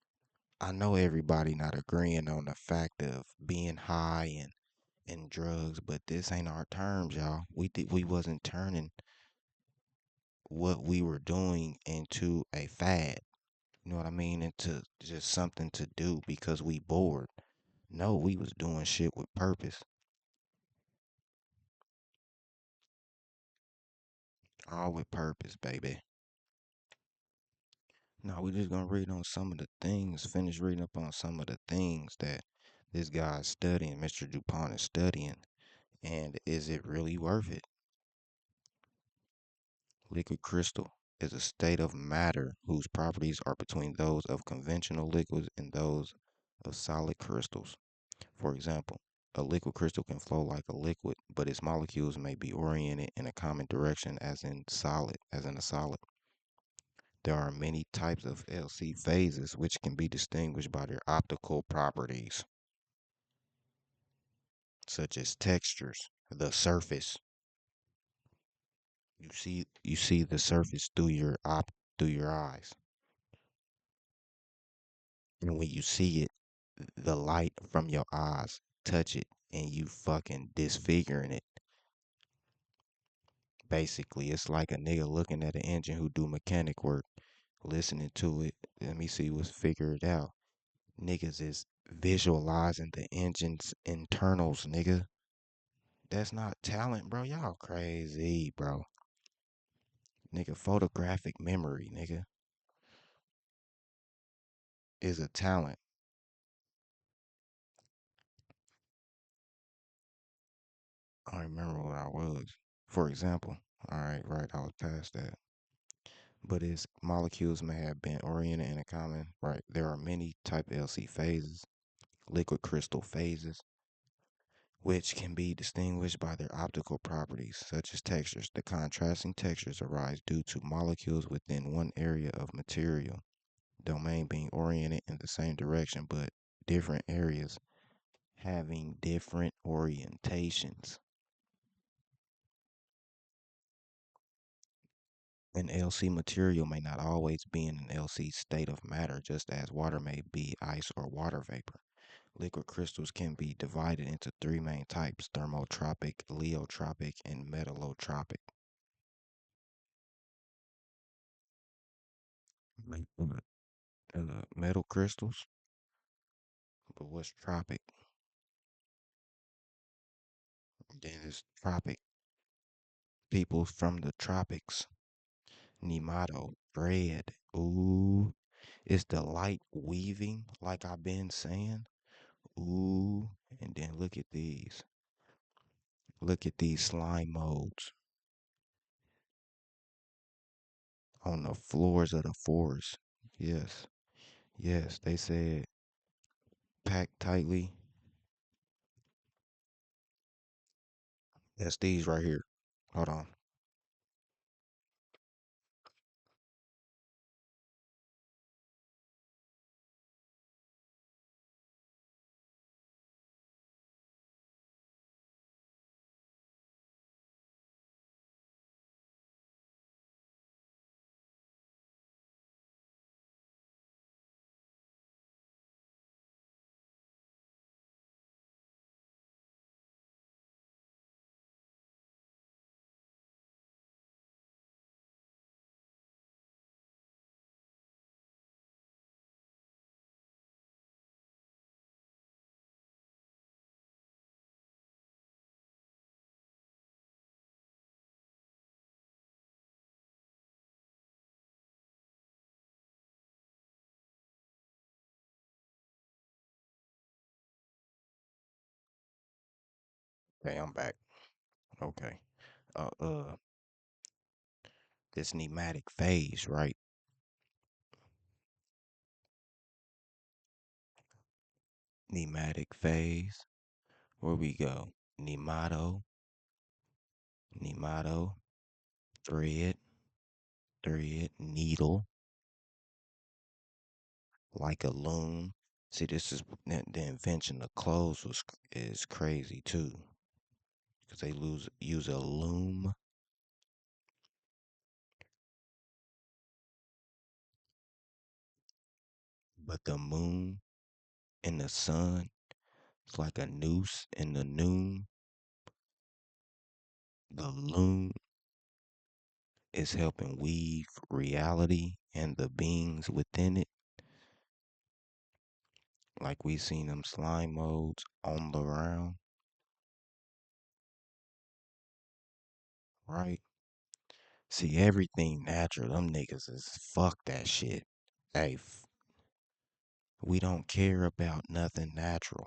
I know everybody not agreeing on the fact of being high and drugs, but this ain't our terms, y'all. We wasn't turning what we were doing into a fad. You know what I mean? Into just something to do because we bored. No, we was doing shit with purpose. All with purpose, baby. Now we just gonna read on some of the things, finish reading up on some of the things that this guy's studying, Mr. Dupont is studying, and is it really worth it? Liquid crystal is a state of matter whose properties are between those of conventional liquids and those of solid crystals. For example, a liquid crystal can flow like a liquid, but its molecules may be oriented in a common direction as in a solid. There are many types of LC phases which can be distinguished by their optical properties, such as textures, the surface. You see the surface through your eyes. And when you see it, the light from your eyes touch it and you fucking disfiguring it. Basically, it's like a nigga looking at an engine who do mechanic work, listening to it. Let me see what's figured out. Niggas is visualizing the engine's internals, nigga. That's not talent, bro. Y'all crazy, bro. Nigga, photographic memory, nigga, is a talent. I don't remember what I was. For example, all right, right, I was past that. But its molecules may have been oriented in a common, right? There are many type LC phases, liquid crystal phases, which can be distinguished by their optical properties, such as textures. The contrasting textures arise due to molecules within one area of material domain being oriented in the same direction, but different areas having different orientations. An LC material may not always be in an LC state of matter, just as water may be ice or water vapor. Liquid crystals can be divided into three main types: thermotropic, leotropic, and metallotropic. Metal crystals, but what's tropic? Then it's tropic. People from the tropics. Nemato, bread. Ooh, it's the light weaving, like I've been saying. Ooh, and then look at these. Look at these slime molds on the floors of the forest. Yes, yes, they said packed tightly. That's these right here. Hold on. Okay, I'm back. Okay. Uh, uh, this pneumatic phase, right? Pneumatic phase. Where we go? Nemato, Nemato, thread, thread, needle, like a loom. See, this is the invention of clothes is crazy too, because they use a loom. But the moon and the sun, it's like a noose in the noon. The loom is helping weave reality and the beings within it. Like we seen them slime modes on the ground, right? See, everything natural, them niggas is fuck that shit. Hey, we don't care about nothing natural.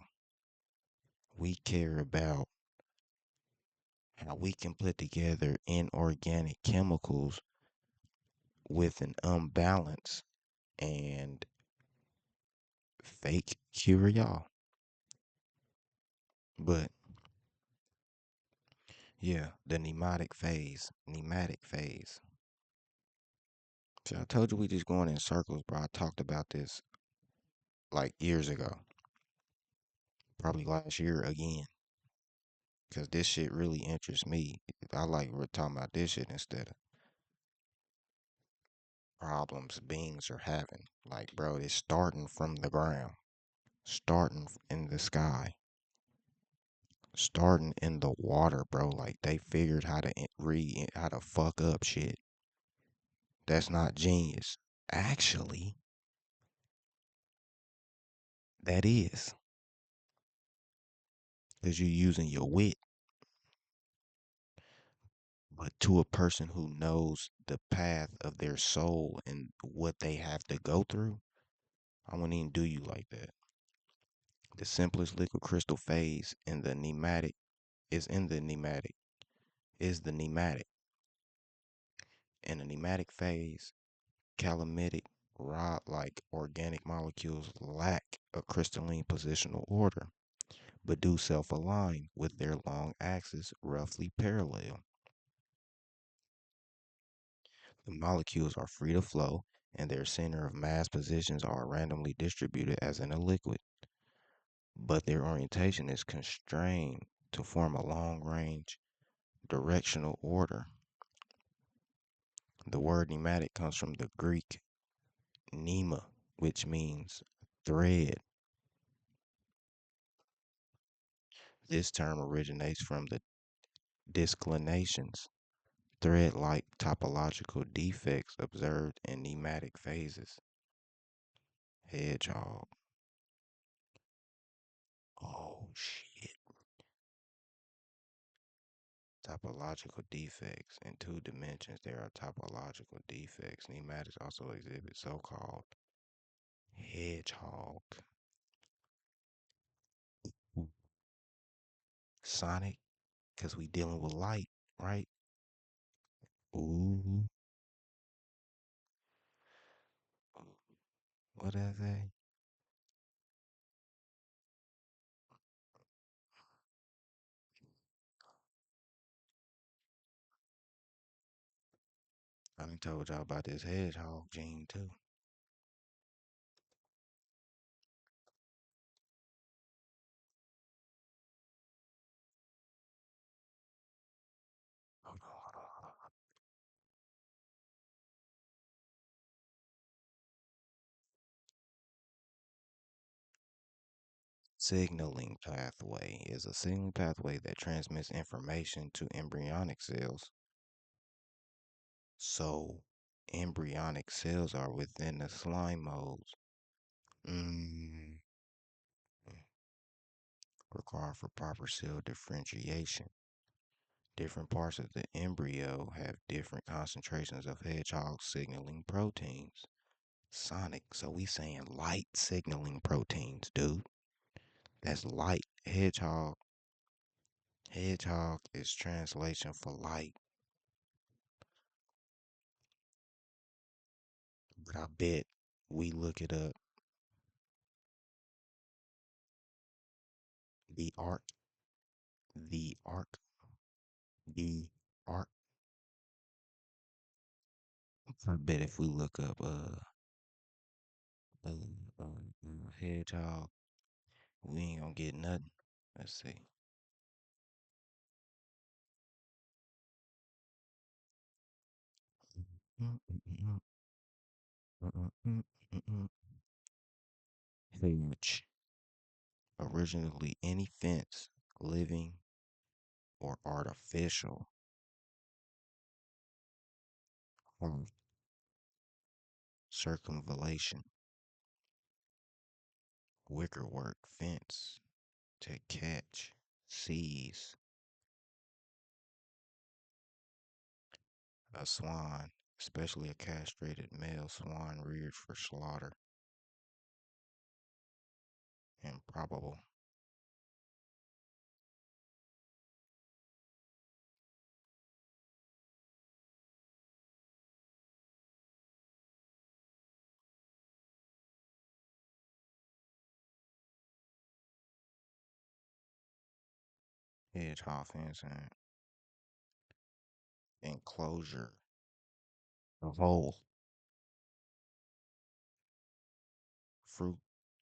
We care about how we can put together inorganic chemicals with an unbalance and fake cure y'all. But yeah, the pneumatic phase. Pneumatic phase. See, I told you we just going in circles, bro. I talked about this like years ago. Probably last year again. Cause this shit really interests me. I like we're talking about this shit instead of problems beings are having. Like, bro, it's starting from the ground, starting in the sky, starting in the water, bro. Like they figured how to read, how to fuck up shit. That's not genius. Actually, that is, because you're using your wit. But to a person who knows the path of their soul and what they have to go through, I wouldn't even do you like that. The simplest liquid crystal phase in the pneumatic is the pneumatic. In the pneumatic phase, calamitic rod-like organic molecules lack a crystalline positional order, but do self-align with their long axis roughly parallel. The molecules are free to flow, and their center of mass positions are randomly distributed as in a liquid, but their orientation is constrained to form a long-range directional order. The word pneumatic comes from the Greek pneuma, which means thread. This term originates from the disclinations, thread-like topological defects observed in pneumatic phases. Hedgehog. Oh shit. Topological defects. In two dimensions, there are topological defects. Pneumatics also exhibit so-called hedgehog. Sonic, because we dealing with light, right? Ooh. What did I say? I done told y'all about this hedgehog gene too. Hold on, hold on, hold on. Signaling pathway is a signaling pathway that transmits information to embryonic cells. So, embryonic cells are within the slime modes. Mm, required for proper cell differentiation. Different parts of the embryo have different concentrations of hedgehog signaling proteins. Sonic, so we saying light signaling proteins, dude. That's light. Hedgehog is translation for light. But I bet we look it up. The arc, the arc, the arc. I bet if we look up uh, hedgehog, we ain't gonna get nothing. Let's see. Hedge. Originally any fence, living or artificial. Hmm. Circumvallation. Wickerwork fence. To catch. Seize. A swan, especially a castrated male swan reared for slaughter. Improbable. Hedgehog fence and enclosure. A hole. Fruit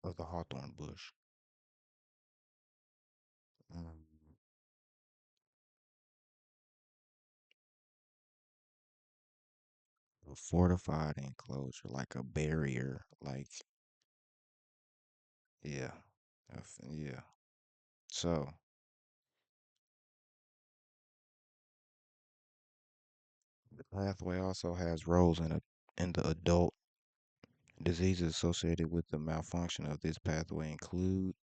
of the hawthorn bush. Mm, a fortified enclosure, like a barrier, like yeah, yeah. So the pathway also has roles in the adult. Diseases associated with the malfunction of this pathway include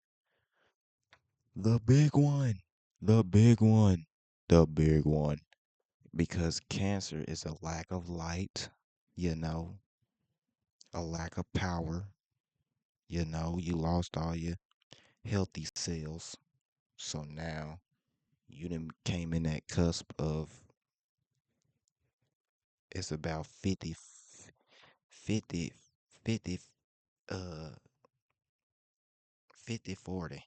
the big one, the big one, the big one. Because cancer is a lack of light, you know, a lack of power, you lost all your healthy cells. So now you done came in that cusp of it's about 50, 50, uh, 50, 40,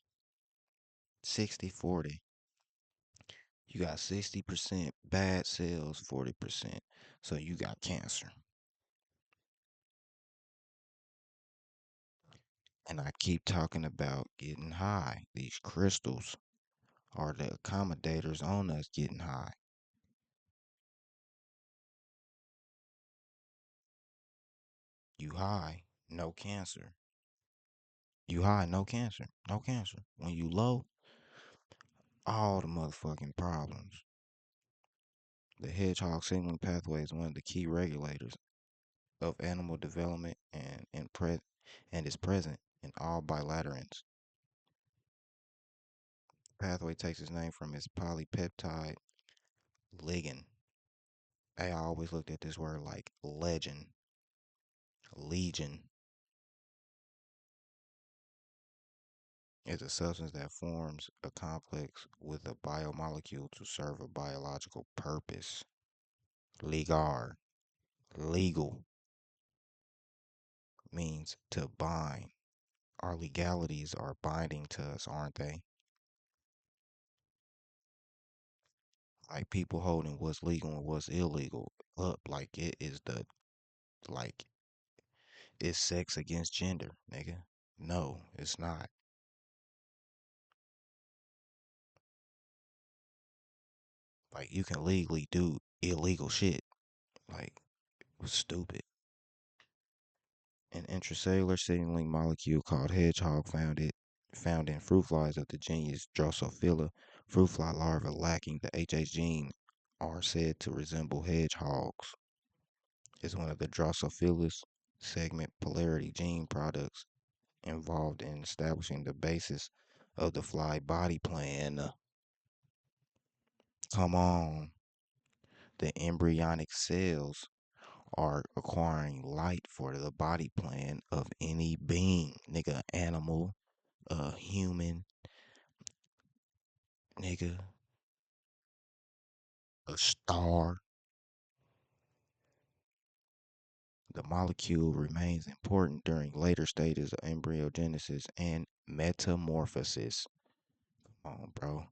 60, 40. You got 60% bad cells, 40%. So you got cancer. And I keep talking about getting high. These crystals are the accommodators on us getting high. You high, no cancer. You high, no cancer. No cancer. When you low, all the motherfucking problems. The hedgehog signaling pathway is one of the key regulators of animal development and is present in all bilaterans. The pathway takes its name from its polypeptide ligand. I always looked at this word like legend, legion. Is a substance that forms a complex with a biomolecule to serve a biological purpose. Ligar, legal, means to bind. Our legalities are binding to us, aren't they? Like people holding what's legal and what's illegal up like it is like it's sex against gender, nigga. No, it's not. Like you can legally do illegal shit. Like stupid. An intracellular signaling molecule called hedgehog found in fruit flies of the genus Drosophila. Fruit fly larvae lacking the HH gene are said to resemble hedgehogs. Is one of the Drosophilus segment polarity gene products involved in establishing the basis of the fly body plan. Come on. The embryonic cells are acquiring light for the body plan of any being, nigga, animal, a human, nigga, a star. The molecule remains important during later stages of embryogenesis and metamorphosis. Come on, bro.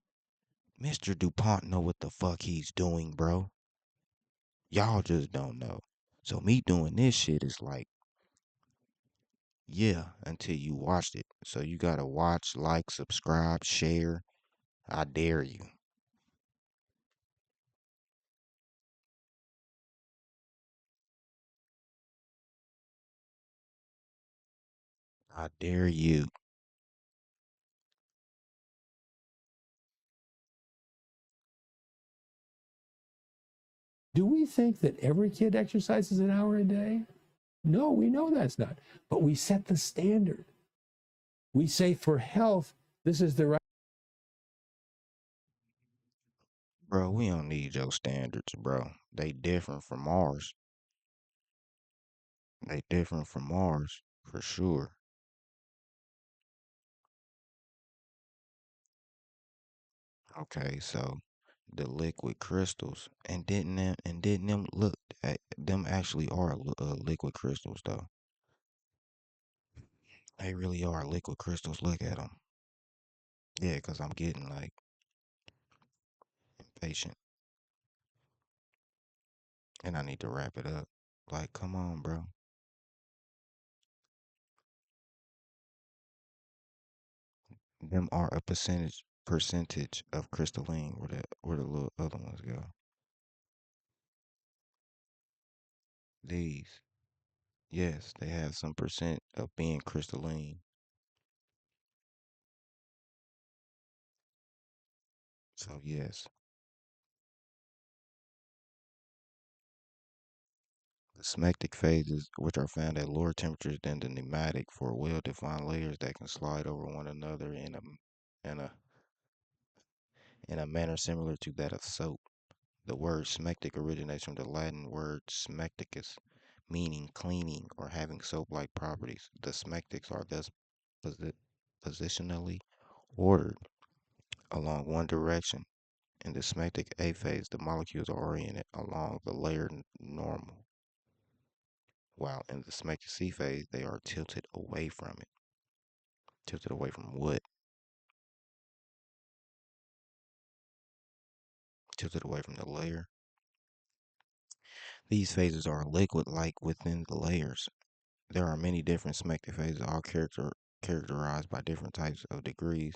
Mr. Dupont know what the fuck he's doing, bro. Y'all just don't know. So me doing this shit is like, yeah, until you watched it. So you gotta watch, like, subscribe, share. I dare you. I dare you. Do we think that every kid exercises an hour a day? No, we know that's not. But we set the standard. We say for health, this is the right. Bro, we don't need your standards, bro. They different from ours. They different from ours, for sure. Okay, so the liquid crystals, and didn't them look at them actually are liquid crystals though. They really are liquid crystals. Look at them. Yeah, cause I'm getting like impatient, and I need to wrap it up. Like, come on, bro. Them are a percentage of crystalline. Where the little other ones go? These. Yes, they have some percent of being crystalline. So yes, the smectic phases, which are found at lower temperatures than the pneumatic, for well-defined layers that can slide over one another in a in a manner similar to that of soap. The word smectic originates from the Latin word smecticus, meaning cleaning or having soap-like properties. The smectics are thus posi- positionally ordered along one direction. In the smectic A phase, the molecules are oriented along the layer normal, while in the smectic C phase, they are tilted away from it. Tilted away from what? Tilted away from the layer. These phases are liquid-like within the layers. There are many different smectic phases, all characterized by different types of degrees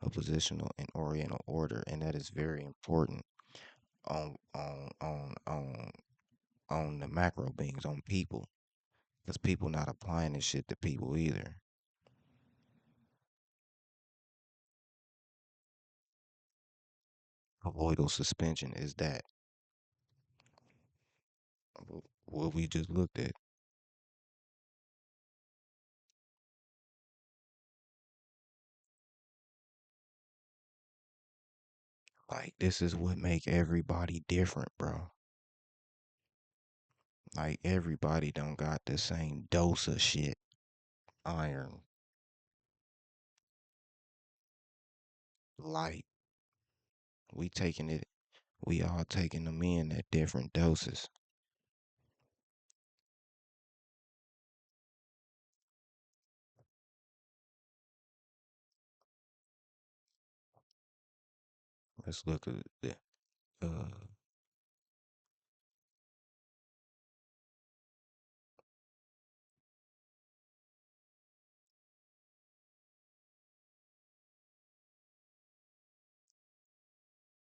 of positional and oriental order, and that is very important on on on on on the macro beings, on people, because people not applying this shit to people either. Colloidal suspension is that what we just looked at. Like, this is what make everybody different, bro. Like, everybody don't got the same dose of shit. Iron, light. We taking it. We all taking them in at different doses. Let's look at the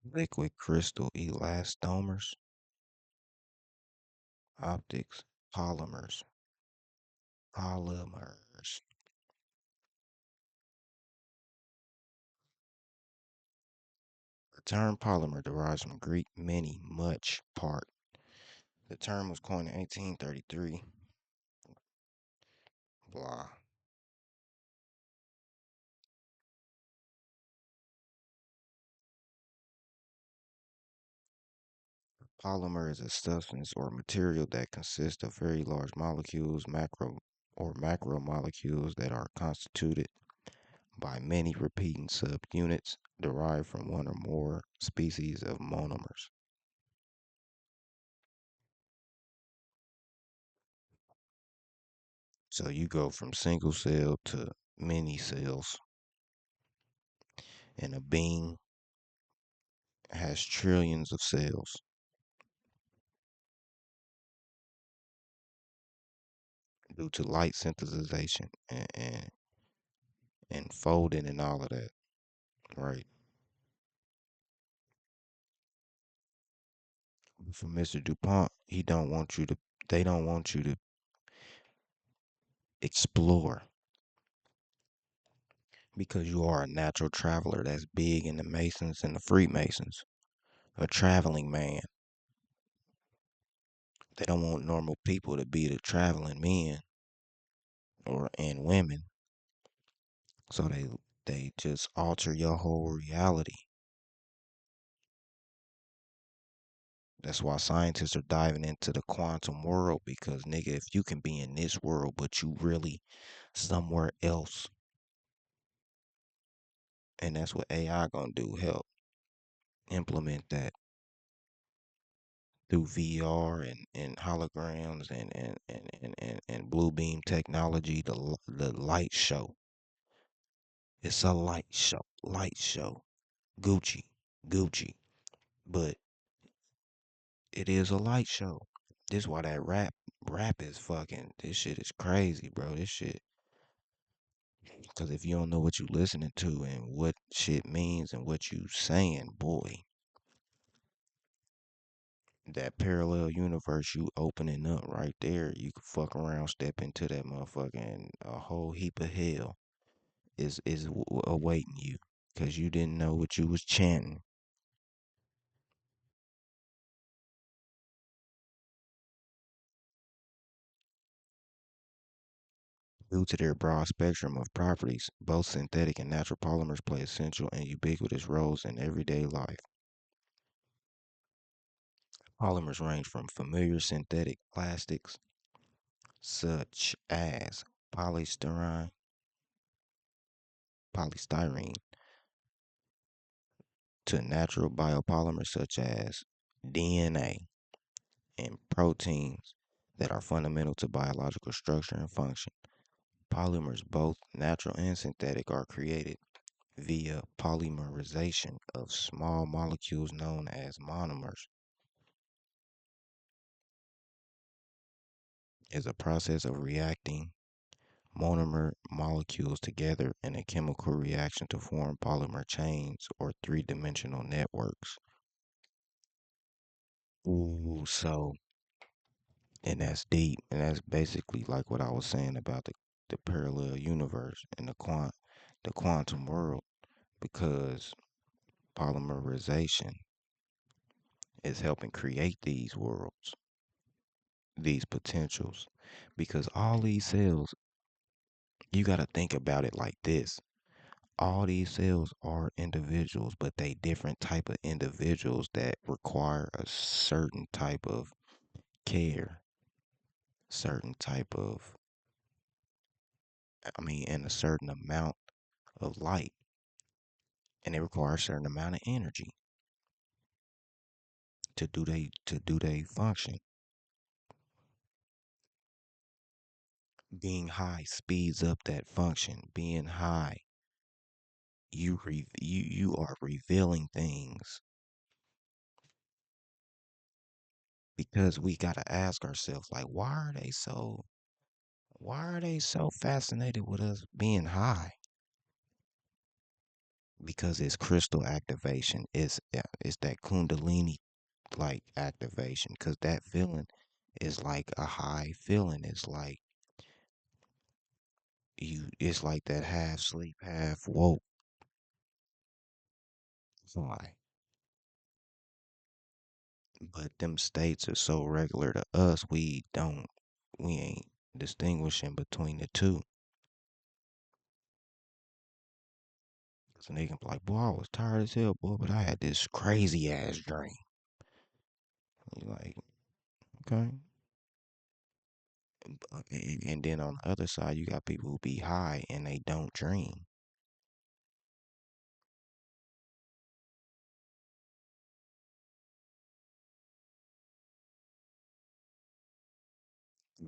liquid crystal elastomers, optics, polymers, polymers. The term polymer derives from Greek many, much, part. The term was coined in 1833. Blah. Polymer is a substance or material that consists of very large molecules, macromolecules that are constituted by many repeating subunits derived from one or more species of monomers. So you go from single cell to many cells, and a being has trillions of cells due to light synthesization and folding and all of that, right? For Mr. Dupont, he don't want you to. They don't want you to explore. because you are a natural traveler that's big in the Masons and the Freemasons. A traveling man. They don't want normal people to be the traveling men or and women. So they just alter your whole reality. That's why scientists are diving into the quantum world because nigga, if you can be in this world but you really somewhere else, and that's what AI gonna do, help implement that through VR and holograms and blue beam technology, the light show. It's a light show. Gucci, Gucci. But it is a light show. This why that rap is fucking, this shit is crazy, bro. This shit, because if you don't know what you listening to and what shit means and what you saying, boy, that parallel universe you opening up right there, you can fuck around, step into that motherfucking a whole heap of hell is awaiting you because you didn't know what you was chanting. Due to their broad spectrum of properties, both synthetic and natural polymers play essential and ubiquitous roles in everyday life. Polymers range from familiar synthetic plastics such as polystyrene, polystyrene to natural biopolymers such as DNA and proteins that are fundamental to biological structure and function. Polymers, both natural and synthetic, are created via polymerization of small molecules known as monomers. Is a process of reacting monomer molecules together in a chemical reaction to form polymer chains or three-dimensional networks. Ooh, so and that's deep, and that's basically like what I was saying about the parallel universe and the quantum world, because polymerization is helping create these worlds, these potentials, because all these cells, you got to think about it like this. All these cells are individuals, but they different type of individuals that require a certain type of care, certain type of, and a certain amount of light, and they require a certain amount of energy to do they function. Being high speeds up that function. Being high, you are revealing things, because we gotta ask ourselves like, why are they so fascinated with us being high? Because it's crystal activation. It's that kundalini like activation. Cause that feeling is like a high feeling. It's like that half sleep, half woke high. But them states are so regular to us, we ain't distinguishing between the two. So they can be like, boy, I was tired as hell, boy, but I had this crazy ass dream. You're like, okay. And then on the other side, you got people who be high and they don't dream.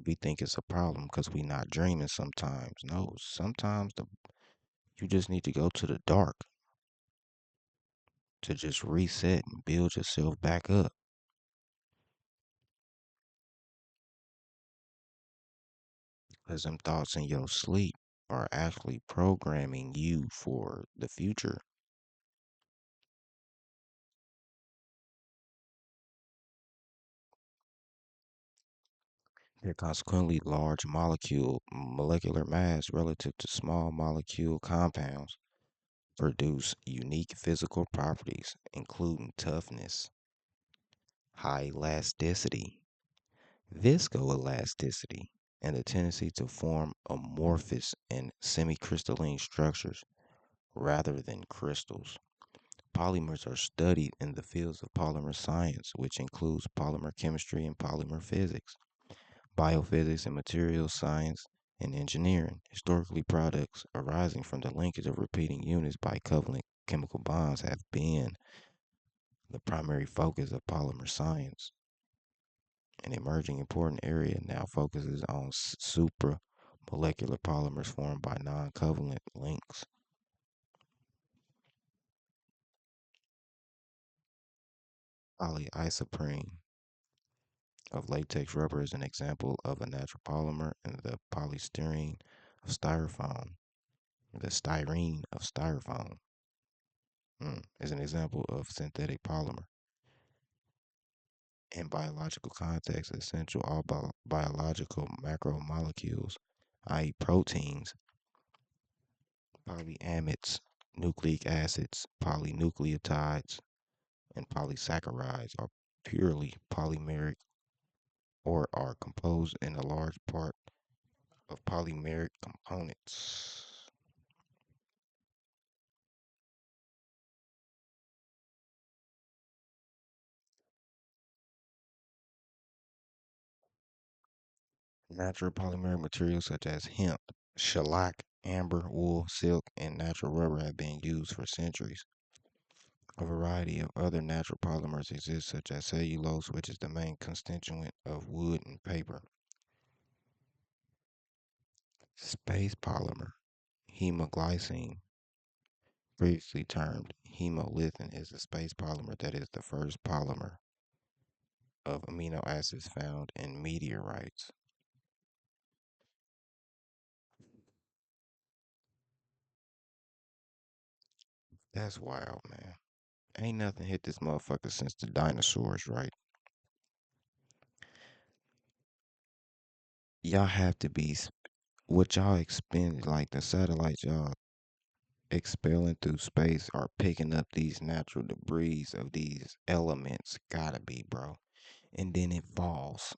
We think it's a problem because we not dreaming sometimes. No, sometimes you just need to go to the dark to just reset and build yourself back up. Because them thoughts in your sleep are actually programming you for the future. Their consequently large molecular mass relative to small molecule compounds produce unique physical properties, including toughness, high elasticity, viscoelasticity, and the tendency to form amorphous and semi-crystalline structures rather than crystals. Polymers are studied in the fields of polymer science, which includes polymer chemistry and polymer physics, biophysics and materials science, and engineering. Historically, products arising from the linkage of repeating units by covalent chemical bonds have been the primary focus of polymer science. An emerging important area now focuses on supramolecular polymers formed by non-covalent links. Polyisoprene of latex rubber is an example of a natural polymer, and the polystyrene of styrofoam, the styrene of styrofoam, is an example of synthetic polymer. In biological context, essential all biological macromolecules, i.e., proteins, polyamides, nucleic acids, polynucleotides, and polysaccharides are purely polymeric or are composed in a large part of polymeric components. Natural polymeric materials such as hemp, shellac, amber, wool, silk, and natural rubber have been used for centuries. A variety of other natural polymers exist, such as cellulose, which is the main constituent of wood and paper. Space polymer, hemoglycine, previously termed hemolythin, is a space polymer that is the first polymer of amino acids found in meteorites. That's wild, man. Ain't nothing hit this motherfucker since the dinosaurs, right? Y'all have to be what y'all expend, like the satellites y'all expelling through space are picking up these natural debris of these elements. Gotta be, bro. And then it falls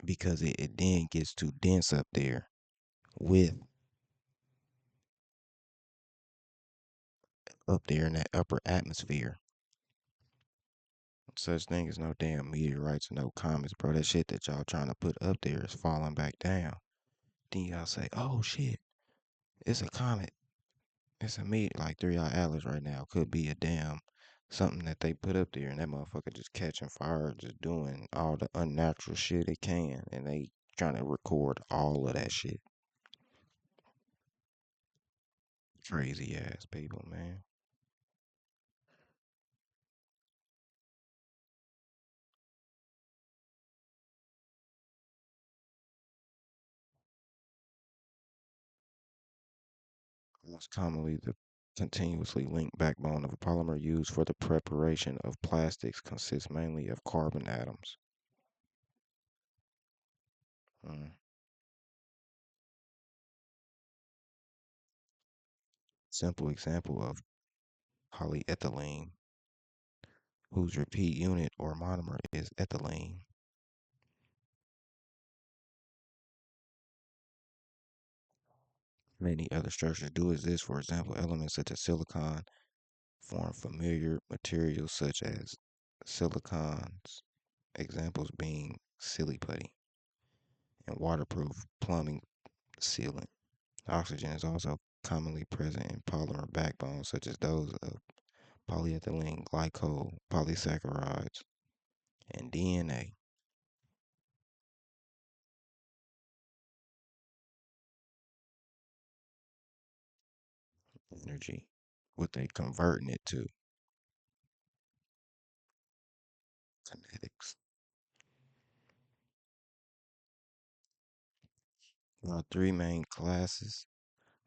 because it then gets too dense up there with up there in that upper atmosphere. Such thing as no damn meteorites or no comets, bro. That shit that y'all trying to put up there is falling back down. Then y'all say, oh shit, it's a comet. It's a meet like 3 Eye Atlas right now. Could be a damn something that they put up there and that motherfucker just catching fire, just doing all the unnatural shit it can. And they trying to record all of that shit. Crazy ass people, man. Most commonly, the continuously linked backbone of a polymer used for the preparation of plastics consists mainly of carbon atoms. Mm. Simple example of polyethylene, whose repeat unit or monomer is ethylene. Many other structures do exist. For example, elements such as silicon form familiar materials such as silicons, examples being silly putty, and waterproof plumbing sealant. Oxygen is also commonly present in polymer backbones such as those of polyethylene glycol, polysaccharides, and DNA. Energy, what they converting it to, kinetics. There are three main classes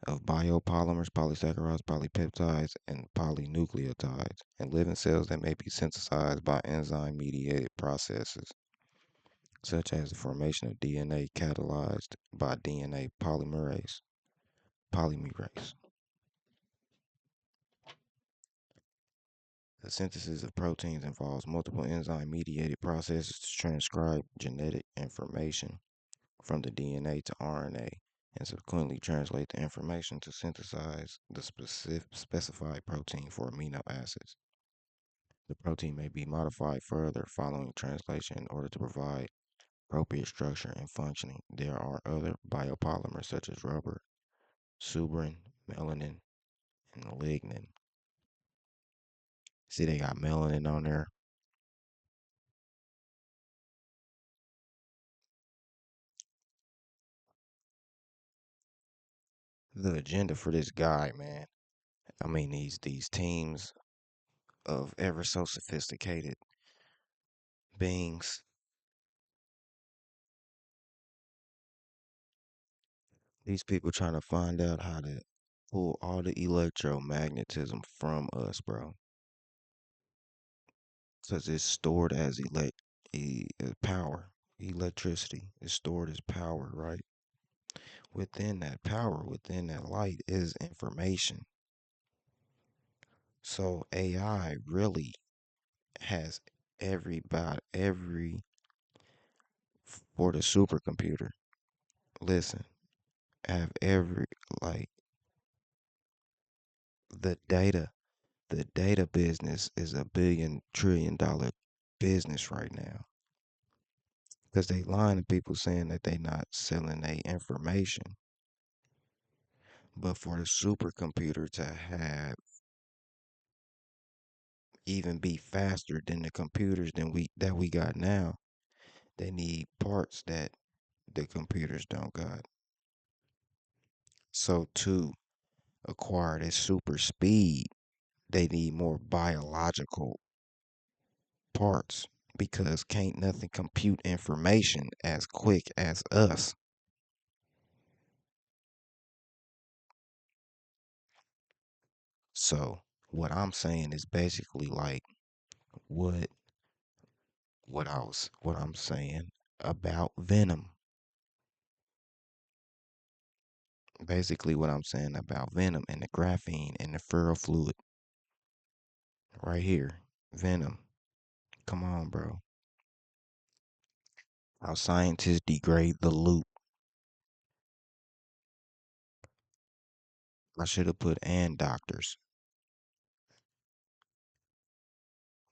of biopolymers: polysaccharides, polypeptides, and polynucleotides, and living cells that may be synthesized by enzyme mediated processes. such as the formation of DNA catalyzed by DNA polymerase. The synthesis of proteins involves multiple enzyme-mediated processes to transcribe genetic information from the DNA to RNA and subsequently translate the information to synthesize the specified protein for amino acids. The protein may be modified further following translation in order to provide appropriate structure and functioning. There are other biopolymers such as rubber, suberin, melanin, and lignin. See, they got melanin on there. The agenda for this guy, man. I mean, these teams of ever so sophisticated beings. These people trying to find out how to pull all the electromagnetism from us, bro. Because it's stored as power, electricity. It's stored as power, right? Within that power, within that light is information. So AI really has every for the supercomputer. Listen, have every like the data the data business is a $1 billion-trillion business right now because they lying to people saying that they not selling their information. But for the supercomputer to have even be faster than the computers that we got now, they need parts that the computers don't got. So to acquire this super speed, they need more biological parts because can't nothing compute information as quick as us. So what I'm saying is basically like what what I'm saying about Venom. Basically what I'm saying about Venom and the graphene and the ferrofluid right here. Venom. Come on, bro. How scientists degrade the loop. I should have put and doctors.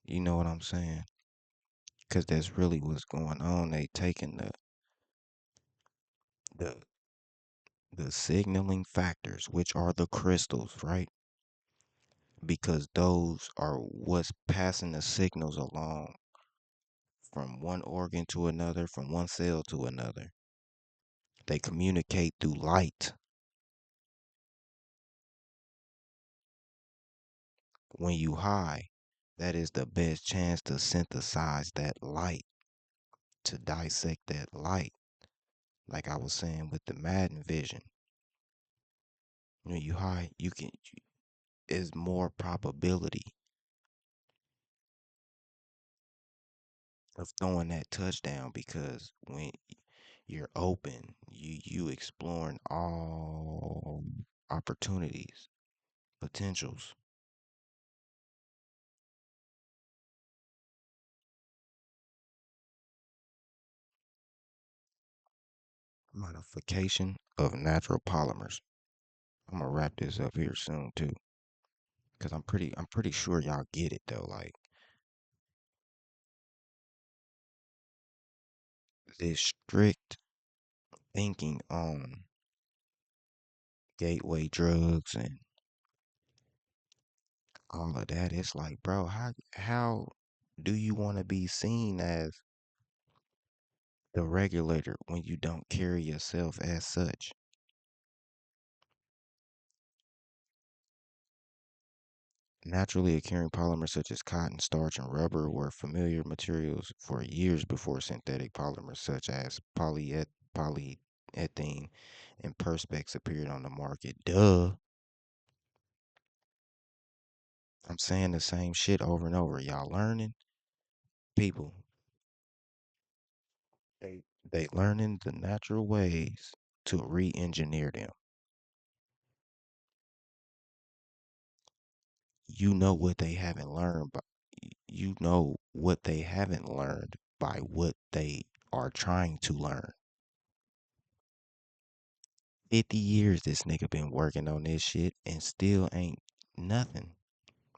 You know what I'm saying? Because that's really what's going on. They taking the the signaling factors, which are the crystals, right? Because those are what's passing the signals along from one organ to another, from one cell to another. They communicate through light. When you high, that is the best chance to synthesize that light, to dissect that light. Like I was saying with the Madden vision. When you high, you can is more probability of throwing that touchdown because when you're open, you exploring all opportunities, potentials. Modification of natural polymers. I'm gonna wrap this up here soon too, cause I'm pretty sure y'all get it though. Like this strict thinking on gateway drugs and all of that. It's like, bro, how do you want to be seen as the regulator when you don't carry yourself as such? Naturally occurring polymers such as cotton, starch, and rubber were familiar materials for years before synthetic polymers such as polyethylene and perspex appeared on the market. Duh. I'm saying the same shit over and over. Y'all learning? People, They learning the natural ways to re-engineer them. You know what they haven't learned, but you know what they haven't learned by what they are trying to learn. 50 years this nigga been working on this shit and still ain't nothing.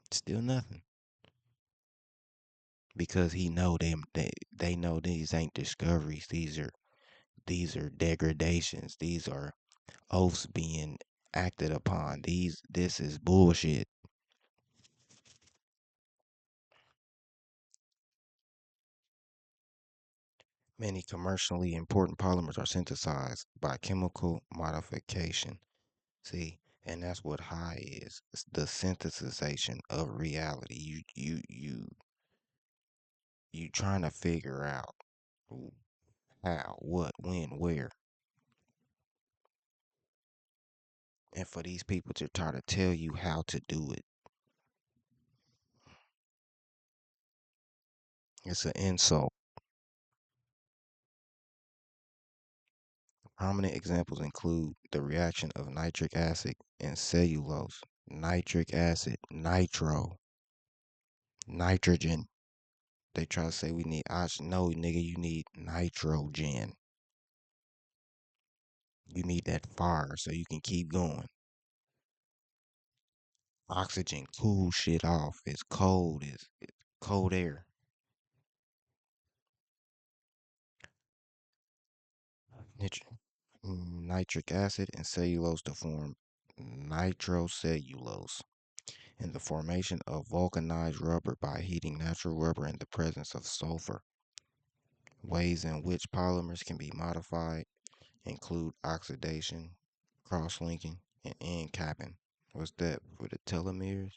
Still nothing. Because he know they know these ain't discoveries. These are degradations. These are oaths being acted upon. This is bullshit. Many commercially important polymers are synthesized by chemical modification. See, and that's what high is. It's the synthesization of reality. You trying to figure out how, what, when, where. And for these people to try to tell you how to do it, it's an insult. Prominent examples include the reaction of nitric acid and cellulose, nitric acid, nitro, nitrogen. They try to say we need oxygen. No, nigga, you need nitrogen. You need that fire so you can keep going. Oxygen cools shit off. It's cold. It's cold air. Nitric acid and cellulose to form nitrocellulose, and the formation of vulcanized rubber by heating natural rubber in the presence of sulfur. Ways in which polymers can be modified include oxidation, cross-linking, and end capping. What's that for the telomeres?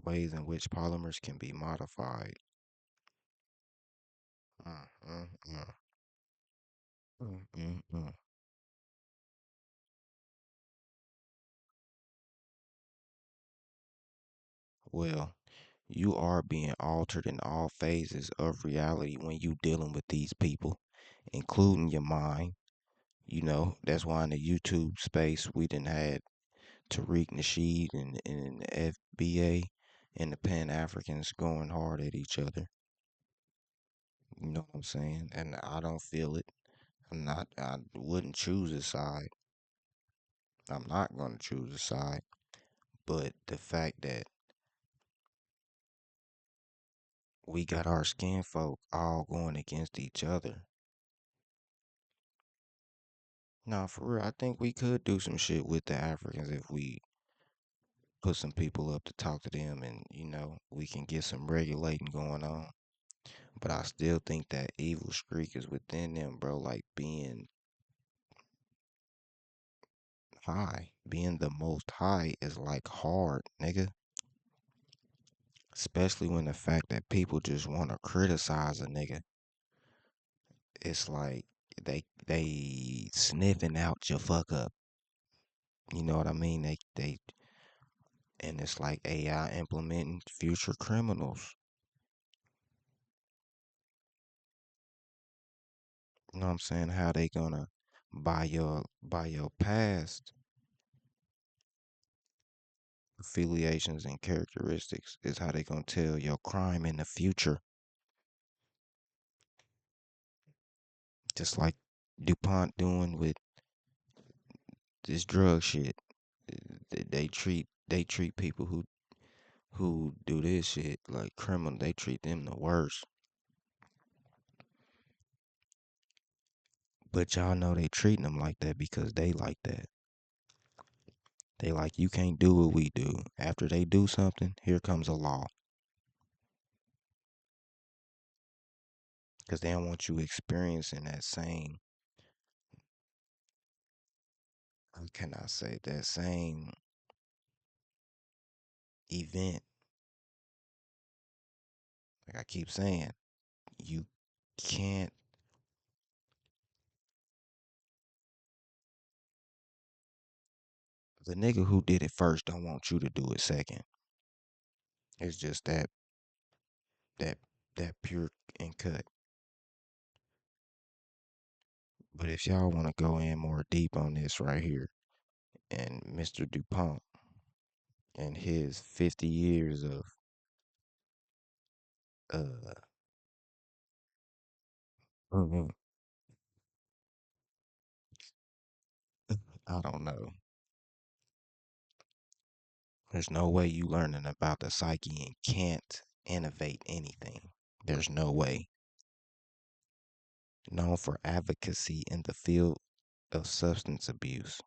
Ways in which polymers can be modified. Mm, mm, mm, mm. Well, you are being altered in all phases of reality when you dealing with these people, including your mind. You know, that's why in the YouTube space we done had Tariq Nasheed and the FBA and the Pan Africans going hard at each other. You know what I'm saying? And I don't feel it. I wouldn't choose a side. I'm not going to choose a side. But the fact that we got our skin folk all going against each other. No, for real, I think we could do some shit with the Africans if we put some people up to talk to them and, we can get some regulating going on. But I still think that evil streak is within them, bro. Like being high, being the most high is like hard, nigga. Especially when the fact that people just want to criticize a nigga. It's like they sniffing out your fuck up. You know what I mean? They and it's like AI implementing future criminals. You know what I'm saying? How they gonna by your past affiliations and characteristics is how they gonna tell your crime in the future. Just like Dupont doing with this drug shit. They treat people who do this shit like criminal. They treat them the worst. But y'all know they treating them like that because they like that. They like you can't do what we do. After they do something, here comes a law. Because they don't want you experiencing that same, how can I say, that same event. Like I keep saying, you can't, the nigga who did it first don't want you to do it second. It's just that that that pure and cut. But if y'all want to go in more deep on this right here, and Mr. Dupont and his 50 years of uh mhm, I don't know. There's no way you learning about the psyche and can't innovate anything. There's no way. Known for advocacy in the field of substance abuse.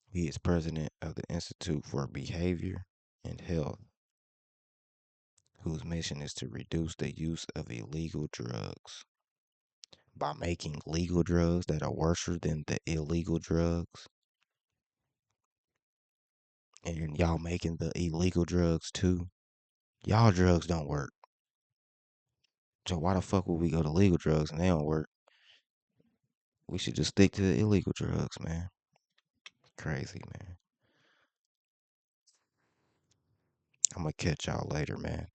He is president of the Institute for Behavior and Health, whose mission is to reduce the use of illegal drugs by making legal drugs that are worse than the illegal drugs. And y'all making the illegal drugs too. Y'all drugs don't work. So why the fuck would we go to legal drugs and they don't work? We should just stick to the illegal drugs, man. Crazy, man. I'm gonna catch y'all later, man.